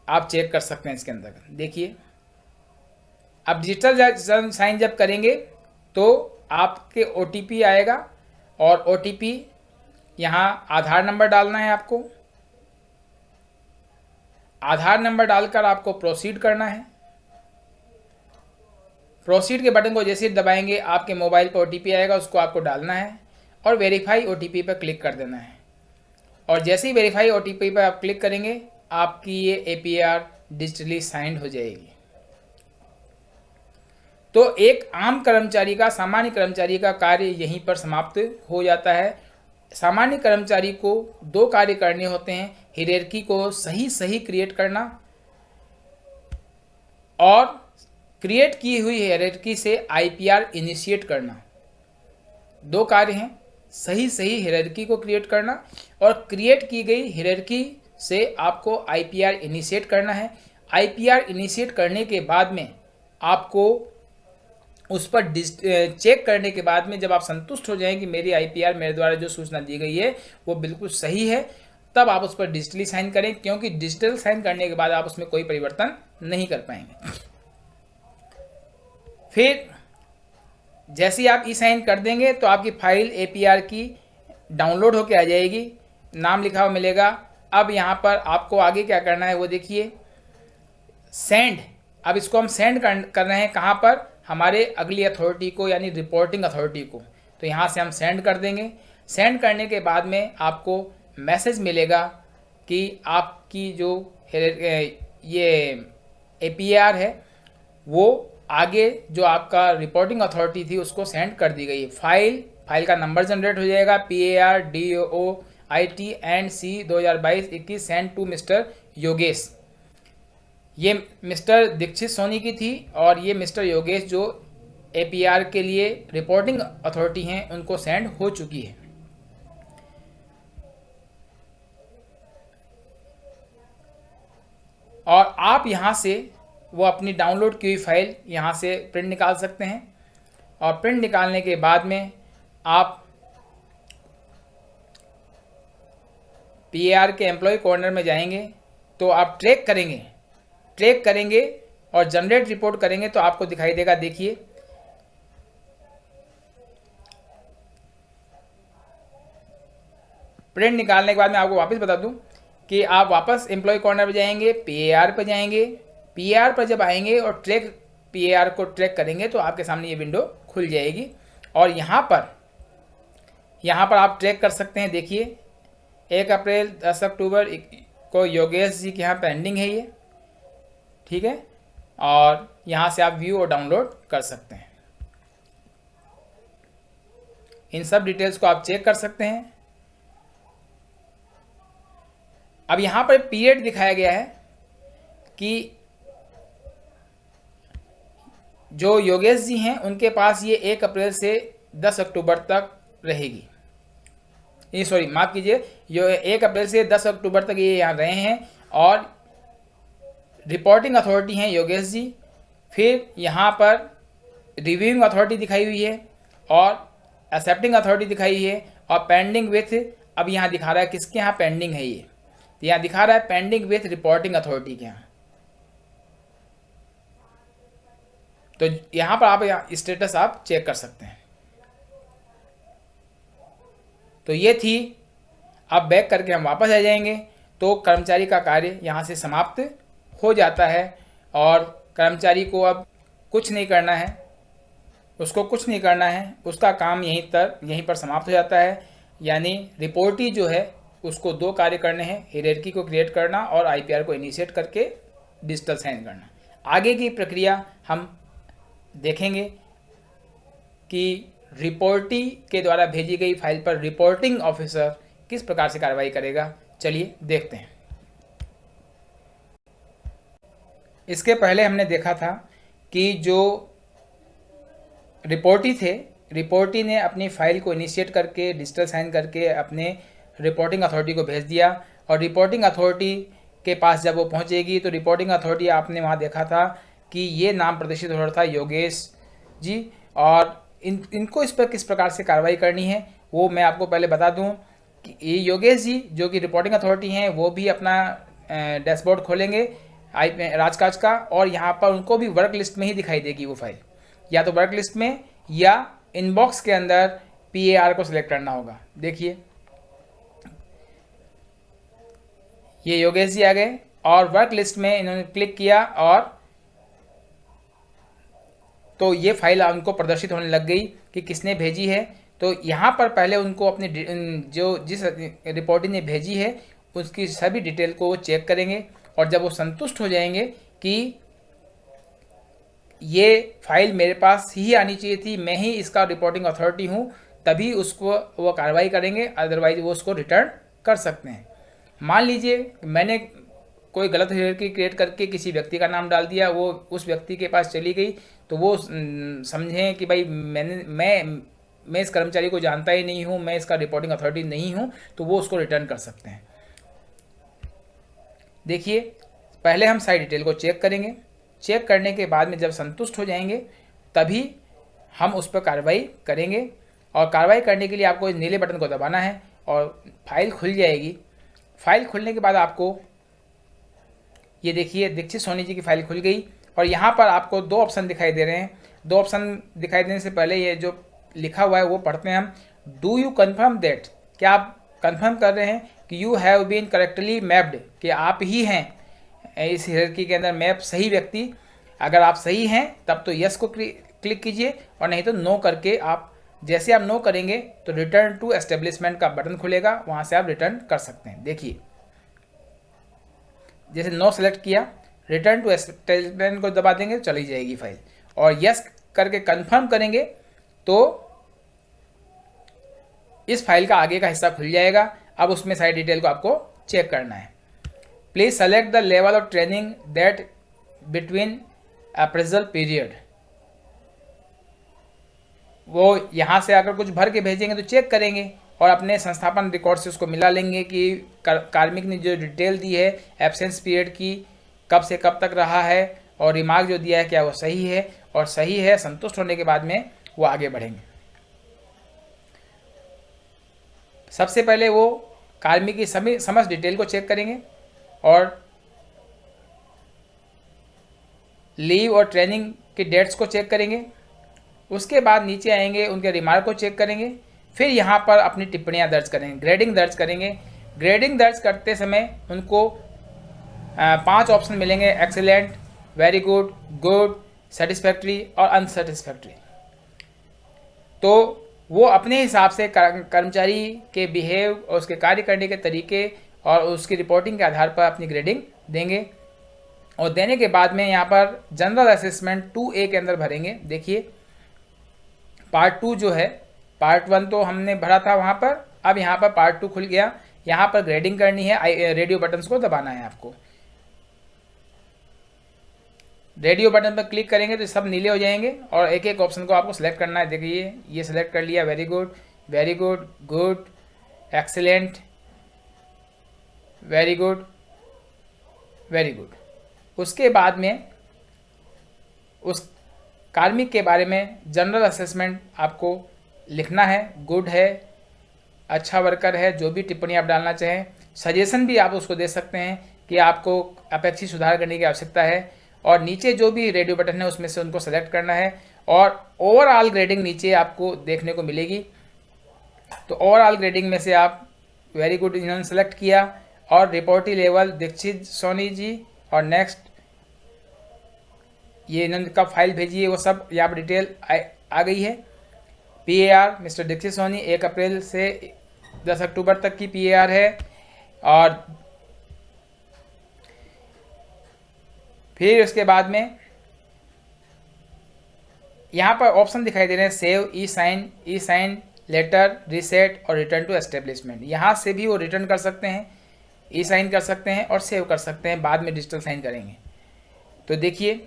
आप चेक कर सकते हैं इसके अंदर। देखिए अब डिजिटल साइन जब करेंगे तो आपके OTP आएगा और OTP यहाँ आधार नंबर डालना है आपको। आधार नंबर डालकर आपको प्रोसीड करना है। प्रोसीड के बटन को जैसे ही दबाएंगे आपके मोबाइल पर OTP आएगा, उसको आपको डालना है और वेरीफाई OTP पर क्लिक कर देना है। और जैसे ही वेरीफाई OTP पर आप क्लिक करेंगे आपकी ये APR डिजिटली साइंड हो जाएगी। तो एक आम कर्मचारी का, सामान्य कर्मचारी का कार्य यहीं पर समाप्त हो जाता है। सामान्य कर्मचारी को 2 कार्य करने होते हैं, हायरार्की को सही क्रिएट करना और क्रिएट की हुई हायरार्की से IPR इनिशिएट करना। 2 कार्य हैं, सही हायरार्की को क्रिएट करना और क्रिएट की गई हायरार्की से आपको IPR इनिशिएट करना है। IPR इनिशिएट करने के बाद में आपको उस पर चेक करने के बाद में जब आप संतुष्ट हो जाएं कि मेरी IPR मेरे द्वारा जो सूचना दी गई है वो बिल्कुल सही है, तब आप उस पर डिजिटली साइन करें, क्योंकि डिजिटल साइन करने के बाद आप उसमें कोई परिवर्तन नहीं कर पाएंगे। फिर जैसे ही आप ई-साइन कर देंगे तो आपकी फाइल APR की डाउनलोड होके आ जाएगी, नाम लिखा हुआ मिलेगा। अब यहाँ पर आपको आगे क्या करना है वो देखिए, सेंड। अब इसको हम सेंड कर रहे हैं कहाँ पर, हमारे अगली अथॉरिटी को, यानी रिपोर्टिंग अथॉरिटी को। तो यहाँ से हम सेंड कर देंगे। सेंड करने के बाद में आपको मैसेज मिलेगा कि आपकी जो ये APR है वो आगे जो आपका रिपोर्टिंग अथॉरिटी थी उसको सेंड कर दी गई है। फाइल का नंबर जनरेट हो जाएगा PARDOITNC 2022-21 send to mister Yogesh. ये मिस्टर दीक्षित सोनी की थी और ये मिस्टर योगेश जो APR के लिए रिपोर्टिंग अथॉरिटी हैं उनको सेंड हो चुकी है। और आप यहाँ से वो अपनी डाउनलोड की हुई फाइल यहाँ से प्रिंट निकाल सकते हैं। और प्रिंट निकालने के बाद में आप PAR के एम्प्लॉय कॉर्नर में जाएंगे तो आप ट्रैक करेंगे और जनरेट रिपोर्ट करेंगे तो आपको दिखाई देगा। देखिए प्रिंट निकालने के बाद मैं आपको वापस बता दूं कि आप वापस एम्प्लॉय कॉर्नर पर जाएंगे, PAR पर जाएंगे। PAR पर जब आएंगे और PAR को ट्रैक करेंगे तो आपके सामने ये विंडो खुल जाएगी। और यहाँ पर आप ट्रैक कर सकते हैं। देखिए 1 अप्रैल 10 अक्टूबर को योगेश जी के यहाँ पेंडिंग है ये, ठीक है। और यहाँ से आप व्यू और डाउनलोड कर सकते हैं। इन सब डिटेल्स को आप चेक कर सकते हैं। अब यहाँ पर पीरियड दिखाया गया है कि जो योगेश जी हैं उनके पास ये 1 अप्रैल से 10 अक्टूबर तक रहेगी। ये सॉरी माफ़ कीजिए, जो 1 अप्रैल से 10 अक्टूबर तक ये यहाँ रहे हैं और रिपोर्टिंग अथॉरिटी हैं योगेश जी। फिर यहाँ पर रिव्यूइंग अथॉरिटी दिखाई हुई है और एक्सेप्टिंग अथॉरिटी दिखाई हुई है और पेंडिंग विथ, अब यहाँ दिखा रहा है किसके यहाँ पेंडिंग है ये, तो यहाँ दिखा रहा है पेंडिंग विथ रिपोर्टिंग अथॉरिटी के यहाँ। तो यहाँ पर आप स्टेटस आप चेक कर सकते हैं। तो ये थी, अब बैक करके हम वापस आ जाएंगे तो कर्मचारी का कार्य यहाँ से समाप्त हो जाता है और कर्मचारी को अब कुछ नहीं करना है, उसको कुछ नहीं करना है, उसका काम यहीं पर समाप्त हो जाता है। यानी रिपोर्टी जो है उसको 2 कार्य करने हैं, हायरार्की को क्रिएट करना और IPR को इनिशिएट करके डिजिटल साइन करना। आगे की प्रक्रिया हम देखेंगे कि रिपोर्टी के द्वारा भेजी गई फाइल पर रिपोर्टिंग ऑफिसर किस प्रकार से कार्रवाई करेगा। चलिए देखते हैं। इसके पहले हमने देखा था कि जो रिपोर्टी ने अपनी फाइल को इनिशिएट करके डिजिटल साइन करके अपने रिपोर्टिंग अथॉरिटी को भेज दिया और रिपोर्टिंग अथॉरिटी के पास जब वो पहुंचेगी तो रिपोर्टिंग अथॉरिटी, आपने वहाँ देखा था कि ये नाम प्रदर्शित हो रहा था योगेश जी, और इनको इस पर किस प्रकार से कार्रवाई करनी है वो मैं आपको पहले बता दूं कि ये योगेश जी जो कि रिपोर्टिंग अथॉरिटी हैं वो भी अपना डैशबोर्ड खोलेंगे राजकाज का, और यहाँ पर उनको भी वर्क लिस्ट में ही दिखाई देगी वो फाइल, या तो वर्क लिस्ट में या इनबॉक्स के अंदर PAR को सिलेक्ट करना होगा। देखिए ये योगेश जी आ गए और वर्क लिस्ट में इन्होंने क्लिक किया और तो ये फाइल उनको प्रदर्शित होने लग गई कि किसने भेजी है। तो यहाँ पर पहले उनको अपनी जिस रिपोर्टिंग ने भेजी है उसकी सभी डिटेल को वो चेक करेंगे, और जब वो संतुष्ट हो जाएंगे कि ये फाइल मेरे पास ही आनी चाहिए थी, मैं ही इसका रिपोर्टिंग अथॉरिटी हूँ, तभी उसको वो कार्रवाई करेंगे, अदरवाइज वो उसको रिटर्न कर सकते हैं। मान लीजिए मैंने कोई गलत हायरार्की क्रिएट करके किसी व्यक्ति का नाम डाल दिया, वो उस व्यक्ति के पास चली गई, तो वो समझें कि भाई मैं इस कर्मचारी को जानता ही नहीं हूँ, मैं इसका रिपोर्टिंग अथॉरिटी नहीं हूँ, तो वो उसको रिटर्न कर सकते हैं। देखिए पहले हम सारी डिटेल को चेक करेंगे, चेक करने के बाद में जब संतुष्ट हो जाएंगे तभी हम उस पर कार्रवाई करेंगे, और कार्रवाई करने के लिए आपको नीले बटन को दबाना है और फाइल खुल जाएगी। फाइल खुलने के बाद आपको ये देखिए दीक्षित सोनी जी की फाइल खुल गई, और यहाँ पर आपको 2 ऑप्शन दिखाई दे रहे हैं। 2 ऑप्शन दिखाई देने से पहले ये जो लिखा हुआ है वो पढ़ते हैं हम। डू यू कन्फर्म दैट, क्या आप कन्फर्म कर रहे हैं कि you have been correctly mapped, कि आप ही हैं इस हायरार्की के अंदर मैप सही व्यक्ति। अगर आप सही हैं तब तो यस को क्लिक कीजिए, और नहीं तो नो करके आप, जैसे आप नो करेंगे तो रिटर्न टू एस्टेब्लिशमेंट का बटन खुलेगा, वहाँ से आप रिटर्न कर सकते हैं। देखिए जैसे नो सेलेक्ट किया, रिटर्न टू एस्टेब्लिशमेंट को दबा देंगे तो चली जाएगी फाइल, और यस करके कंफर्म करेंगे तो इस फाइल का आगे का हिस्सा खुल जाएगा। अब उसमें सारी डिटेल को आपको चेक करना है। Please select the level of training that between appraisal period. वो यहाँ से अगर कुछ भर के भेजेंगे तो चेक करेंगे, और अपने संस्थापन रिकॉर्ड से उसको मिला लेंगे कि कार्मिक ने जो डिटेल दी है एब्सेंस पीरियड की, कब से कब तक रहा है, और रिमार्क जो दिया है क्या वो सही है, और सही है संतुष्ट होने के बाद में वो आगे बढ़ेंगे। सबसे पहले वो कार्मिक की समस्त डिटेल को चेक करेंगे, और लीव और ट्रेनिंग की डेट्स को चेक करेंगे। उसके बाद नीचे आएंगे, उनके रिमार्क को चेक करेंगे, फिर यहाँ पर अपनी टिप्पणियाँ दर्ज करेंगे, ग्रेडिंग दर्ज करेंगे। ग्रेडिंग दर्ज करते समय उनको 5 ऑप्शन मिलेंगे: excellent, very good, good, satisfactory और अनसेटिस्फैक्ट्री। तो वो अपने हिसाब से कर्मचारी के बिहेव और उसके कार्य करने के तरीके और उसकी रिपोर्टिंग के आधार पर अपनी ग्रेडिंग देंगे, और देने के बाद में यहाँ पर जनरल असेसमेंट 2A के अंदर भरेंगे। देखिए पार्ट 2 जो है, पार्ट 1 तो हमने भरा था वहाँ पर, अब यहाँ पर पार्ट 2 खुल गया। यहाँ पर ग्रेडिंग करनी है, रेडियो बटन्स को दबाना है आपको। रेडियो बटन पर क्लिक करेंगे तो सब नीले हो जाएंगे, और एक एक ऑप्शन को आपको सिलेक्ट करना है। देखिए ये सिलेक्ट कर लिया, very good, very good, good, excellent, very good, very good. उसके बाद में उस कार्मिक के बारे में जनरल असेसमेंट आपको लिखना है, गुड है, अच्छा वर्कर है, जो भी टिप्पणी आप डालना चाहें। सजेशन भी आप उसको दे सकते हैं कि आपको अपेक्षित सुधार करने की आवश्यकता है, और नीचे जो भी रेडियो बटन है उसमें से उनको सेलेक्ट करना है, और ओवरऑल ग्रेडिंग नीचे आपको देखने को मिलेगी। तो ओवरऑल ग्रेडिंग में से आप वेरी गुड इन्होंने सेलेक्ट किया, और रिपोर्टी लेवल दीक्षित सोनी जी, और नेक्स्ट ये इन्होंने कब फाइल भेजी है वो सब यहाँ पर डिटेल आ गई है। PAR मिस्टर दीक्षित सोनी 1 अप्रैल से 10 अक्टूबर तक की PAR है, और फिर उसके बाद में यहाँ पर ऑप्शन दिखाई दे रहे हैं: सेव, ई साइन लेटर, रीसेट और रिटर्न टू एस्टेब्लिशमेंट। यहाँ से भी वो रिटर्न कर सकते हैं, ई साइन कर सकते हैं और सेव कर सकते हैं, बाद में डिजिटल साइन करेंगे। तो देखिए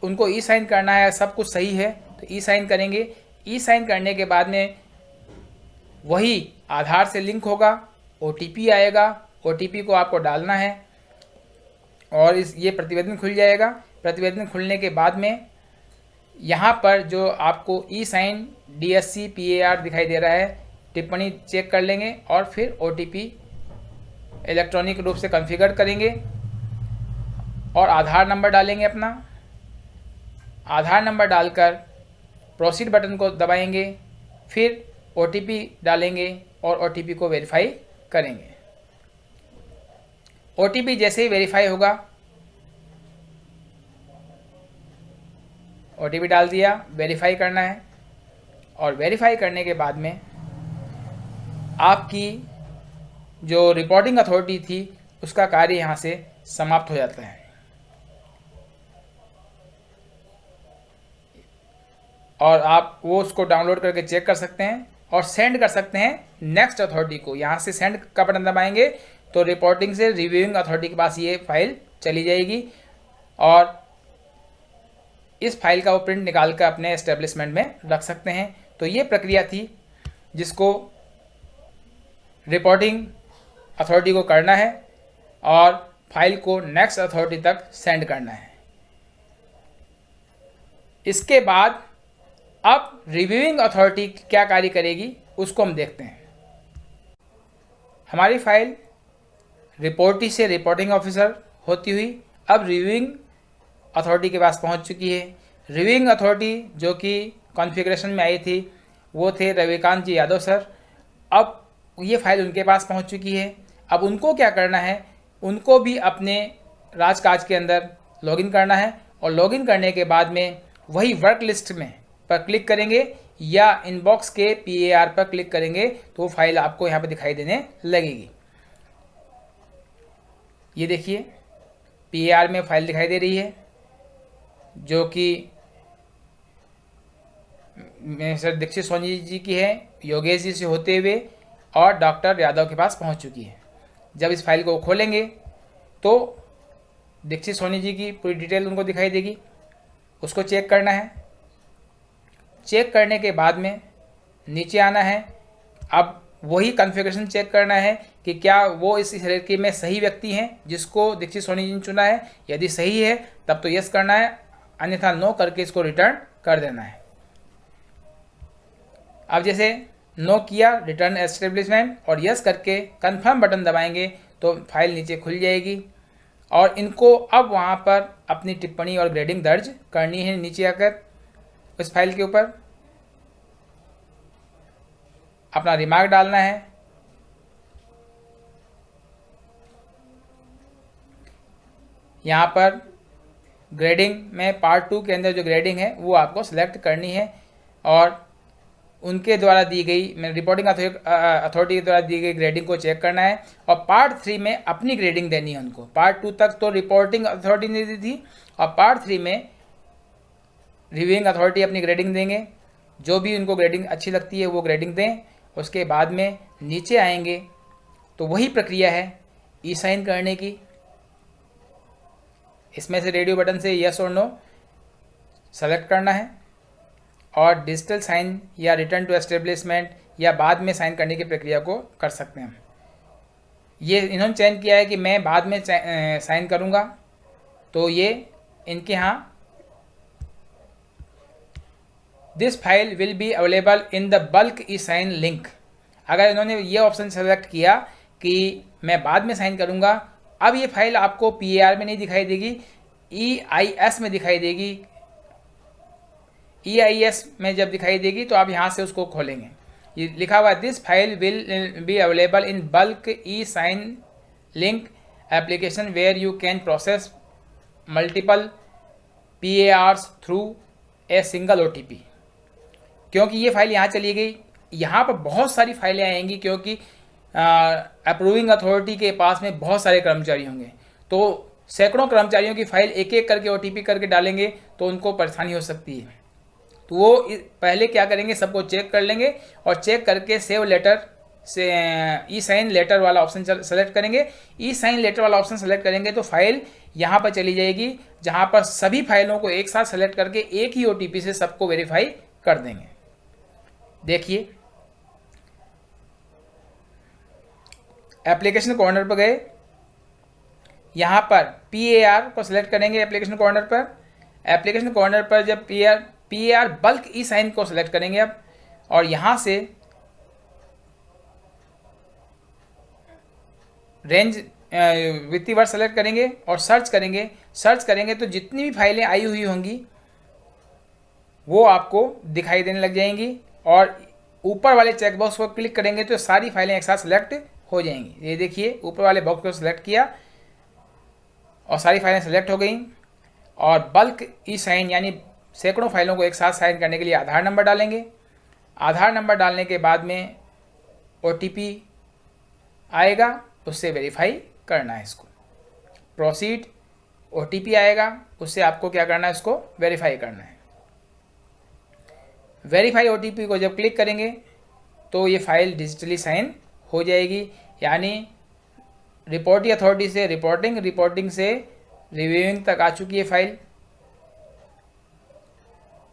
उनको ई साइन करना है, सब कुछ सही है तो ई साइन करेंगे। ई साइन करने के बाद में वही आधार से लिंक होगा, OTP आएगा, OTP को आपको डालना है, और ये प्रतिवेदन खुल जाएगा। प्रतिवेदन खुलने के बाद में यहाँ पर जो आपको ई साइन DSC PAR दिखाई दे रहा है, टिप्पणी चेक कर लेंगे, और फिर OTP इलेक्ट्रॉनिक रूप से कॉन्फ़िगर करेंगे। और आधार नंबर डालेंगे अपना। आधार नंबर डालकर प्रोसीड बटन को दबाएंगे, फिर OTP डालेंगे और OTP को वेरीफाई करेंगे। OTP जैसे ही वेरीफाई होगा, OTP डाल दिया, वेरीफाई करना है और वेरीफाई करने के बाद में आपकी जो रिपोर्टिंग अथॉरिटी थी उसका कार्य यहाँ से समाप्त हो जाता है और आप वो उसको डाउनलोड करके चेक कर सकते हैं और सेंड कर सकते हैं नेक्स्ट अथॉरिटी को। यहाँ से सेंड का बटन दबाएंगे तो रिपोर्टिंग से रिव्यूइंग अथॉरिटी के पास ये फाइल चली जाएगी और इस फाइल का वो प्रिंट निकाल कर अपने एस्टेब्लिशमेंट में रख सकते हैं। तो ये प्रक्रिया थी जिसको रिपोर्टिंग अथॉरिटी को करना है और फाइल को नेक्स्ट अथॉरिटी तक सेंड करना है। इसके बाद अब रिव्यूइंग अथॉरिटी क्या कार्य करेगी उसको हम देखते हैं। हमारी फाइल रिपोर्टी से रिपोर्टिंग ऑफिसर होती हुई अब रिव्यूइंग अथॉरिटी के पास पहुंच चुकी है। रिव्यूइंग अथॉरिटी जो कि कॉन्फ़िगरेशन में आई थी वो थे रविकांत जी यादव सर। अब ये फाइल उनके पास पहुंच चुकी है। अब उनको क्या करना है, उनको भी अपने राजकाज के अंदर लॉगिन करना है और लॉगिन करने के बाद में वही वर्क लिस्ट में पर क्लिक करेंगे या इनबॉक्स के PAR पर क्लिक करेंगे तो वो फाइल आपको यहाँ पे दिखाई देने लगेगी। ये देखिए PAR में फाइल दिखाई दे रही है जो कि मिस्टर दीक्षित सोनी जी की है, योगेश जी से होते हुए और डॉक्टर यादव के पास पहुंच चुकी है। जब इस फाइल को खोलेंगे तो दीक्षित सोनी जी की पूरी डिटेल उनको दिखाई देगी, उसको चेक करना है। चेक करने के बाद में नीचे आना है। अब वही कॉन्फ़िगरेशन चेक करना है कि क्या वो इस हायरार्की में सही व्यक्ति हैं जिसको दीक्षित सोनी जी ने चुना है। यदि सही है तब तो यस करना है, अन्यथा नो करके इसको रिटर्न कर देना है। अब जैसे नो किया, रिटर्न एस्टेब्लिशमेंट और यस करके कंफर्म बटन दबाएंगे तो फाइल नीचे खुल जाएगी और इनको अब वहाँ पर अपनी टिप्पणी और ग्रेडिंग दर्ज करनी है। नीचे आकर इस फाइल के ऊपर अपना रिमार्क डालना है। यहाँ पर ग्रेडिंग में पार्ट 2 के अंदर जो ग्रेडिंग है वो आपको सिलेक्ट करनी है और उनके द्वारा दी गई रिपोर्टिंग अथॉरिटी के द्वारा दी गई ग्रेडिंग को चेक करना है और पार्ट 3 में अपनी ग्रेडिंग देनी है उनको। पार्ट 2 तक तो रिपोर्टिंग अथॉरिटी ने दी थी और पार्ट 3 में रिव्यूइंग अथॉरिटी अपनी ग्रेडिंग देंगे। जो भी उनको ग्रेडिंग अच्छी लगती है वो ग्रेडिंग दें। उसके बाद में नीचे आएंगे तो वही प्रक्रिया है E-साइन करने की। इसमें से रेडियो बटन से यस और नो सेलेक्ट करना है और डिजिटल साइन या रिटर्न टू एस्टेब्लिशमेंट या बाद में साइन करने की प्रक्रिया को कर सकते हैं। ये इन्होंने चयन किया है कि मैं बाद में साइन करूँगा, तो ये इनके यहाँ this file will be available in the bulk E sign link. अगर इन्होंने ये ऑप्शन सेलेक्ट किया कि मैं बाद में साइन करूँगा, अब ये फाइल आपको PAR में नहीं दिखाई देगी, EIS में दिखाई देगी। EIS में जब दिखाई देगी तो आप यहाँ से उसको खोलेंगे। ये लिखा हुआ है this file will be available in bulk E sign link application where you can process multiple PARs through a single OTP। क्योंकि ये फाइल यहाँ चली गई, यहाँ पर बहुत सारी फाइलें आएंगी क्योंकि अप्रूविंग अथॉरिटी के पास में बहुत सारे कर्मचारी होंगे, तो सैकड़ों कर्मचारियों की फाइल एक एक करके OTP करके डालेंगे तो उनको परेशानी हो सकती है। तो वो पहले क्या करेंगे, सबको चेक कर लेंगे और चेक करके सेव लेटर से E-साइन लेटर वाला ऑप्शन सेलेक्ट करेंगे। E-साइन लेटर वाला ऑप्शन सेलेक्ट करेंगे तो फाइल यहाँ पर चली जाएगी, जहाँ पर सभी फाइलों को एक साथ सेलेक्ट करके एक ही OTP से सबको वेरीफाई कर देंगे। देखिए एप्लीकेशन कॉर्नर पर गए, यहाँ पर PAR को सिलेक्ट करेंगे। एप्लीकेशन कॉर्नर पर जब PAR बल्क E-साइन को सिलेक्ट करेंगे अब, और यहाँ से रेंज वित्तीय वर्ष सेलेक्ट करेंगे और सर्च करेंगे तो जितनी भी फाइलें आई हुई होंगी वो आपको दिखाई देने लग जाएंगी, और ऊपर वाले चेकबॉक्स को क्लिक करेंगे तो सारी फाइलें एक साथ सेलेक्ट हो जाएंगी। ये देखिए, ऊपर वाले बॉक्स को सिलेक्ट किया और सारी फाइलें सेलेक्ट हो गई। और बल्क ई साइन यानी सैकड़ों फाइलों को एक साथ साइन करने के लिए आधार नंबर डालेंगे। आधार नंबर डालने के बाद में OTP आएगा, उससे वेरीफाई करना है इसको। प्रोसीड, OTP आएगा, उससे आपको क्या करना है, इसको वेरीफाई करना है। वेरीफाई OTP को जब क्लिक करेंगे तो ये फाइल डिजिटली साइन हो जाएगी, यानी रिपोर्टिंग अथॉरिटी से रिपोर्टिंग से रिव्यूइंग तक आ चुकी है फाइल।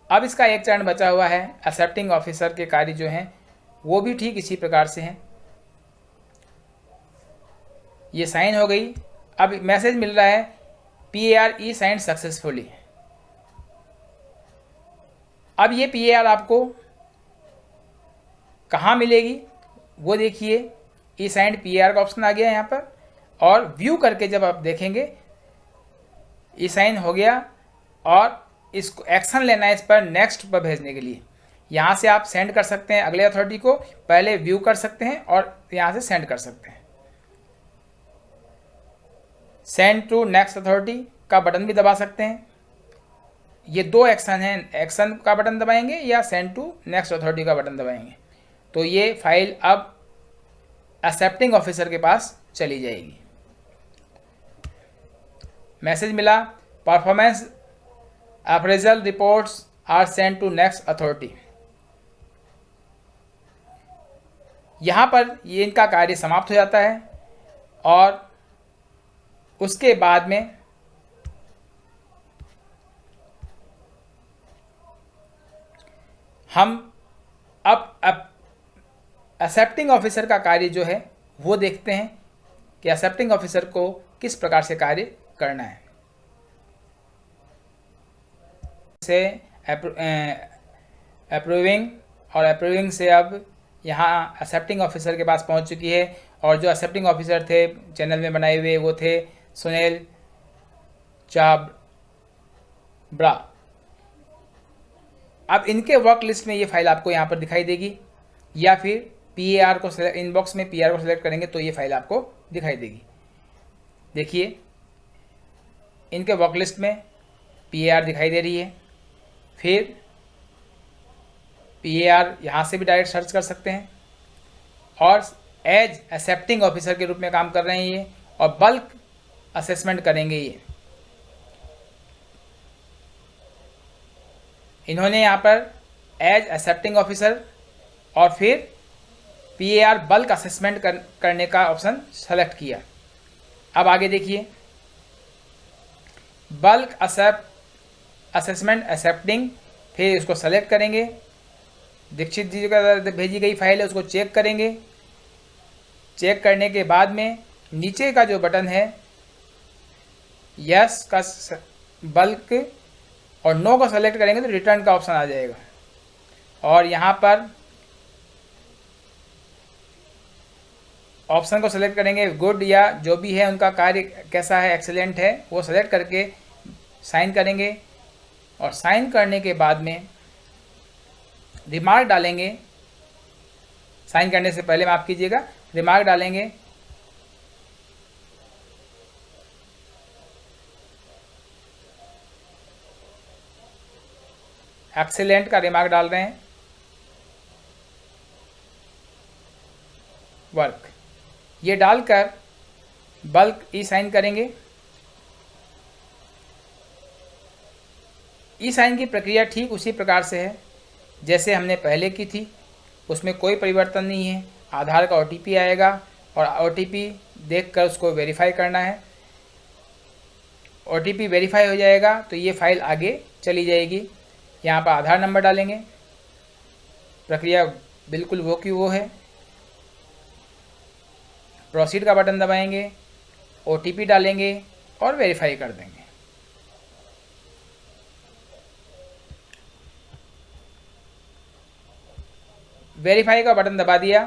अब इसका एक चरण बचा हुआ है, एक्सेप्टिंग ऑफिसर के कार्य जो हैं वो भी ठीक इसी प्रकार से हैं। ये साइन हो गई। अब मैसेज मिल रहा है PAR ई साइन सक्सेसफुली। अब ये PAR आपको कहाँ मिलेगी वो देखिए, ई साइन PAR का ऑप्शन आ गया यहाँ पर, और व्यू करके जब आप देखेंगे ई साइन हो गया, और इसको एक्शन लेना है इस पर नेक्स्ट पर भेजने के लिए। यहाँ से आप सेंड कर सकते हैं अगले अथॉरिटी को, पहले व्यू कर सकते हैं और यहाँ से सेंड कर सकते हैं। सेंड टू नेक्स्ट अथॉरिटी का बटन भी दबा सकते हैं। ये दो एक्शन हैं, एक्शन का बटन दबाएंगे या सेंड टू नेक्स्ट अथॉरिटी का बटन दबाएंगे, तो ये फाइल अब एक्सेप्टिंग ऑफिसर के पास चली जाएगी। मैसेज मिला, performance appraisal reports are send to next authority. यहाँ पर ये इनका कार्य समाप्त हो जाता है, और उसके बाद में हम अब एक्सेप्टिंग ऑफिसर का कार्य जो है वो देखते हैं कि एक्सेप्टिंग ऑफिसर को किस प्रकार से कार्य करना है। से अप्रूविंग, और अप्रूविंग से अब यहाँ एक्सेप्टिंग ऑफिसर के पास पहुँच चुकी है, और जो एक्सेप्टिंग ऑफिसर थे चैनल में बनाए हुए वो थे सुनील चाबड़ा। अब इनके वर्क लिस्ट में ये फाइल आपको यहाँ पर दिखाई देगी, या फिर PAR को इनबॉक्स में PAR को सिलेक्ट करेंगे तो ये फाइल आपको दिखाई देगी। देखिए, इनके वर्क लिस्ट में PAR दिखाई दे रही है। फिर PAR यहाँ से भी डायरेक्ट सर्च कर सकते हैं, और एज एक्सेप्टिंग ऑफिसर के रूप में काम कर रहे हैं ये, और बल्क असेसमेंट करेंगे ये। इन्होंने यहाँ पर एज एक्सेप्टिंग ऑफिसर और फिर PAR बल्क असेसमेंट करने का ऑप्शन सेलेक्ट किया। अब आगे देखिए, बल्क असेसमेंट एक्सेप्टिंग, फिर उसको सेलेक्ट करेंगे। दीक्षित जी का भेजी गई फाइल है उसको चेक करेंगे। चेक करने के बाद में नीचे का जो बटन है यस का बल्क और नो को सेलेक्ट करेंगे तो रिटर्न का ऑप्शन आ जाएगा, और यहाँ पर ऑप्शन को सेलेक्ट करेंगे, गुड या जो भी है उनका कार्य कैसा है, एक्सीलेंट है, वो सेलेक्ट करके साइन करेंगे। और साइन करने के बाद में रिमार्क डालेंगे। साइन करने से पहले माफ़ कीजिएगा, रिमार्क डालेंगे। एक्सीलेंट का रिमार्क डाल रहे हैं, वर्क, ये डालकर बल्क ई साइन करेंगे। ई साइन की प्रक्रिया ठीक उसी प्रकार से है जैसे हमने पहले की थी, उसमें कोई परिवर्तन नहीं है। आधार का OTP आएगा और OTP देखकर उसको वेरीफाई करना है। OTP वेरीफाई हो जाएगा तो ये फाइल आगे चली जाएगी। यहाँ पर आधार नंबर डालेंगे, प्रक्रिया बिल्कुल वो की वो है। प्रोसीड का बटन दबाएंगे, OTP डालेंगे और वेरीफाई कर देंगे। वेरीफाई का बटन दबा दिया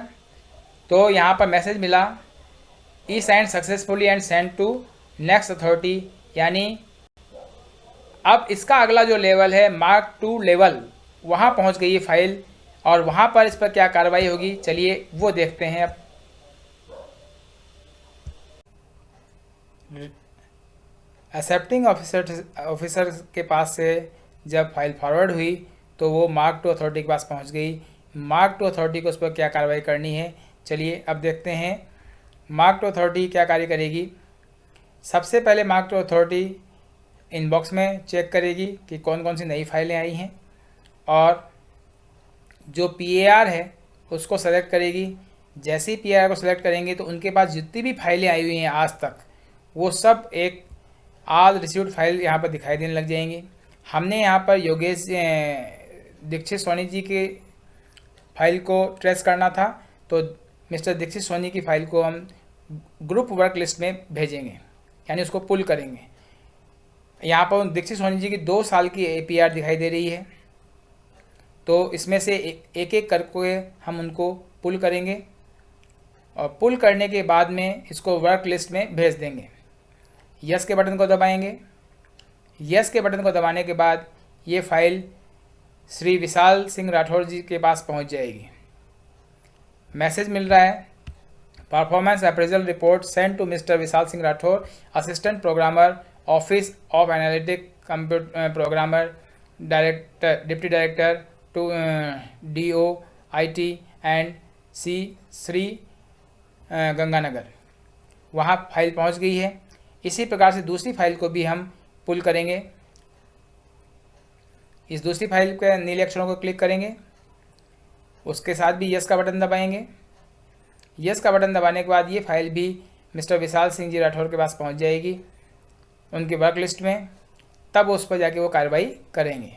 तो यहाँ पर मैसेज मिला, e signed successfully and send to next authority, यानी अब इसका अगला जो लेवल है मार्क 2 लेवल, वहाँ पहुँच गई है फाइल और वहाँ पर इस पर क्या कार्रवाई होगी चलिए वो देखते हैं। अब एक्सेप्टिंग ऑफिसर के पास से जब फाइल फॉरवर्ड हुई तो वो मार्क 2 अथॉरिटी के पास पहुंच गई। मार्क 2 अथॉरिटी को उस पर क्या कार्रवाई करनी है चलिए अब देखते हैं। मार्क 2 अथॉरिटी क्या कार्य करेगी। सबसे पहले मार्क 2 अथॉरिटी इनबॉक्स में चेक करेगी कि कौन कौन सी नई फाइलें आई हैं और जो PAR है उसको सेलेक्ट करेगी। जैसे ही PAR को सेलेक्ट करेंगे तो उनके पास जितनी भी फाइलें आई हुई हैं आज तक वो सब एक आज रिसीव्ड फाइल यहाँ पर दिखाई देने लग जाएंगी। हमने यहाँ पर योगेश दीक्षित सोनी जी के फाइल को ट्रेस करना था तो मिस्टर दीक्षित सोनी की फाइल को हम ग्रुप वर्क लिस्ट में भेजेंगे, यानी उसको पुल करेंगे। यहाँ पर दीक्षित सोनी जी की 2 साल की APR दिखाई दे रही है तो इसमें से एक एक करके हम उनको पुल करेंगे और पुल करने के बाद में इसको वर्क लिस्ट में भेज देंगे। यस के बटन को दबाएंगे। यस के बटन को दबाने के बाद ये फाइल श्री विशाल सिंह राठौर जी के पास पहुंच जाएगी। मैसेज मिल रहा है, performance appraisal report send to mister Vishal Singh Rathore, assistant programmer, office of analytic computer programmer, director, deputy director to DOIT and C Sri Ganganagar. वहाँ फाइल पहुँच गई है। इसी प्रकार से दूसरी फाइल को भी हम पुल करेंगे। इस दूसरी फाइल के नीले अक्षरों को क्लिक करेंगे, उसके साथ भी यस का बटन दबाएंगे। यस का बटन दबाने के बाद ये फाइल भी मिस्टर विशाल सिंह जी राठौर के पास पहुंच जाएगी उनकी वर्क लिस्ट में, तब उस पर जाके वो कार्रवाई करेंगे।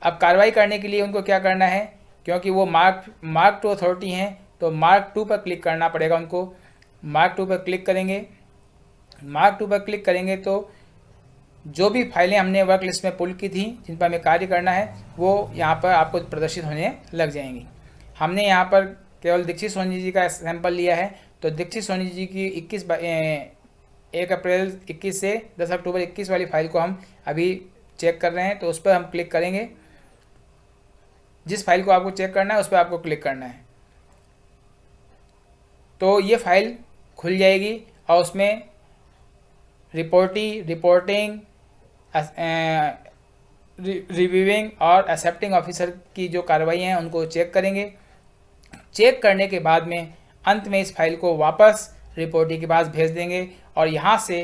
अब कार्रवाई करने के लिए उनको क्या करना है, क्योंकि वो मार्क 2 अथॉरिटी हैं तो मार्क 2 पर क्लिक करना पड़ेगा उनको। मार्क 2 पर क्लिक करेंगे। मार्क 2 पर क्लिक करेंगे तो जो भी फाइलें हमने वर्क लिस्ट में पुल की थी जिन पर हमें कार्य करना है वो यहाँ पर आपको प्रदर्शित होने लग जाएंगी। हमने यहाँ पर केवल दीक्षित सोनी जी का सैंपल लिया है तो दीक्षित सोनी जी की 1 अप्रैल 21 से 10 अक्टूबर 21 वाली फाइल को हम अभी चेक कर रहे हैं तो उस पर हम क्लिक करेंगे। जिस फाइल को आपको चेक करना है उस पर आपको क्लिक करना है तो ये फाइल खुल जाएगी और उसमें रिपोर्टिंग, रिव्यूइंग और एक्सेप्टिंग ऑफिसर की जो कार्रवाई हैं उनको चेक करेंगे। चेक करने के बाद में अंत में इस फाइल को वापस रिपोर्टिंग के पास भेज देंगे और यहाँ से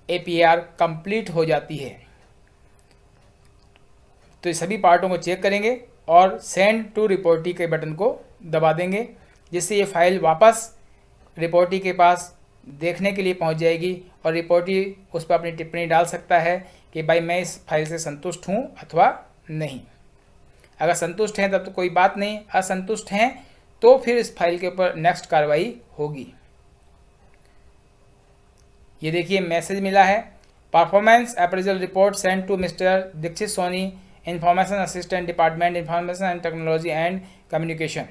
APR कंप्लीट हो जाती है। तो इस सभी पार्टों को चेक करेंगे और सेंड टू रिपोर्टी के बटन को दबा देंगे, जिससे ये फाइल वापस रिपोर्टी के पास देखने के लिए पहुंच जाएगी और रिपोर्टी उस पर अपनी टिप्पणी डाल सकता है कि भाई मैं इस फाइल से संतुष्ट हूं अथवा नहीं। अगर संतुष्ट हैं तब तो कोई बात नहीं, असंतुष्ट हैं तो फिर इस फाइल के ऊपर नेक्स्ट कार्रवाई होगी। ये देखिए मैसेज मिला है, performance appraisal report send to mister Dixit Soni, information assistant, department information and technology and communication.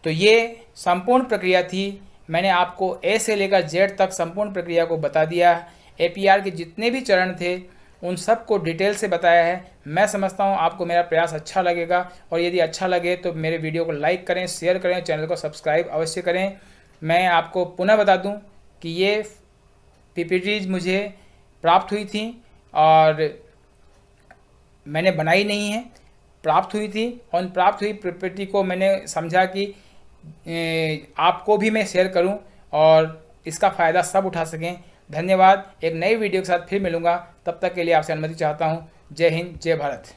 तो ये संपूर्ण प्रक्रिया थी। मैंने आपको A से लेकर Z तक संपूर्ण प्रक्रिया को बता दिया। APR के जितने भी चरण थे उन सब को डिटेल से बताया है। मैं समझता हूँ आपको मेरा प्रयास अच्छा लगेगा और यदि अच्छा लगे तो मेरे वीडियो को लाइक करें, शेयर करें, चैनल को सब्सक्राइब अवश्य करें। मैं आपको पुनः बता दूं कि ये PPTs मुझे प्राप्त हुई थी और मैंने बनाई नहीं है, प्राप्त हुई थी और उन प्राप्त हुई PPT को मैंने समझा कि आपको भी मैं शेयर करूं और इसका फ़ायदा सब उठा सकें। धन्यवाद। एक नई वीडियो के साथ फिर मिलूंगा, तब तक के लिए आपसे अनुमति चाहता हूं। जय हिंद, जय भारत।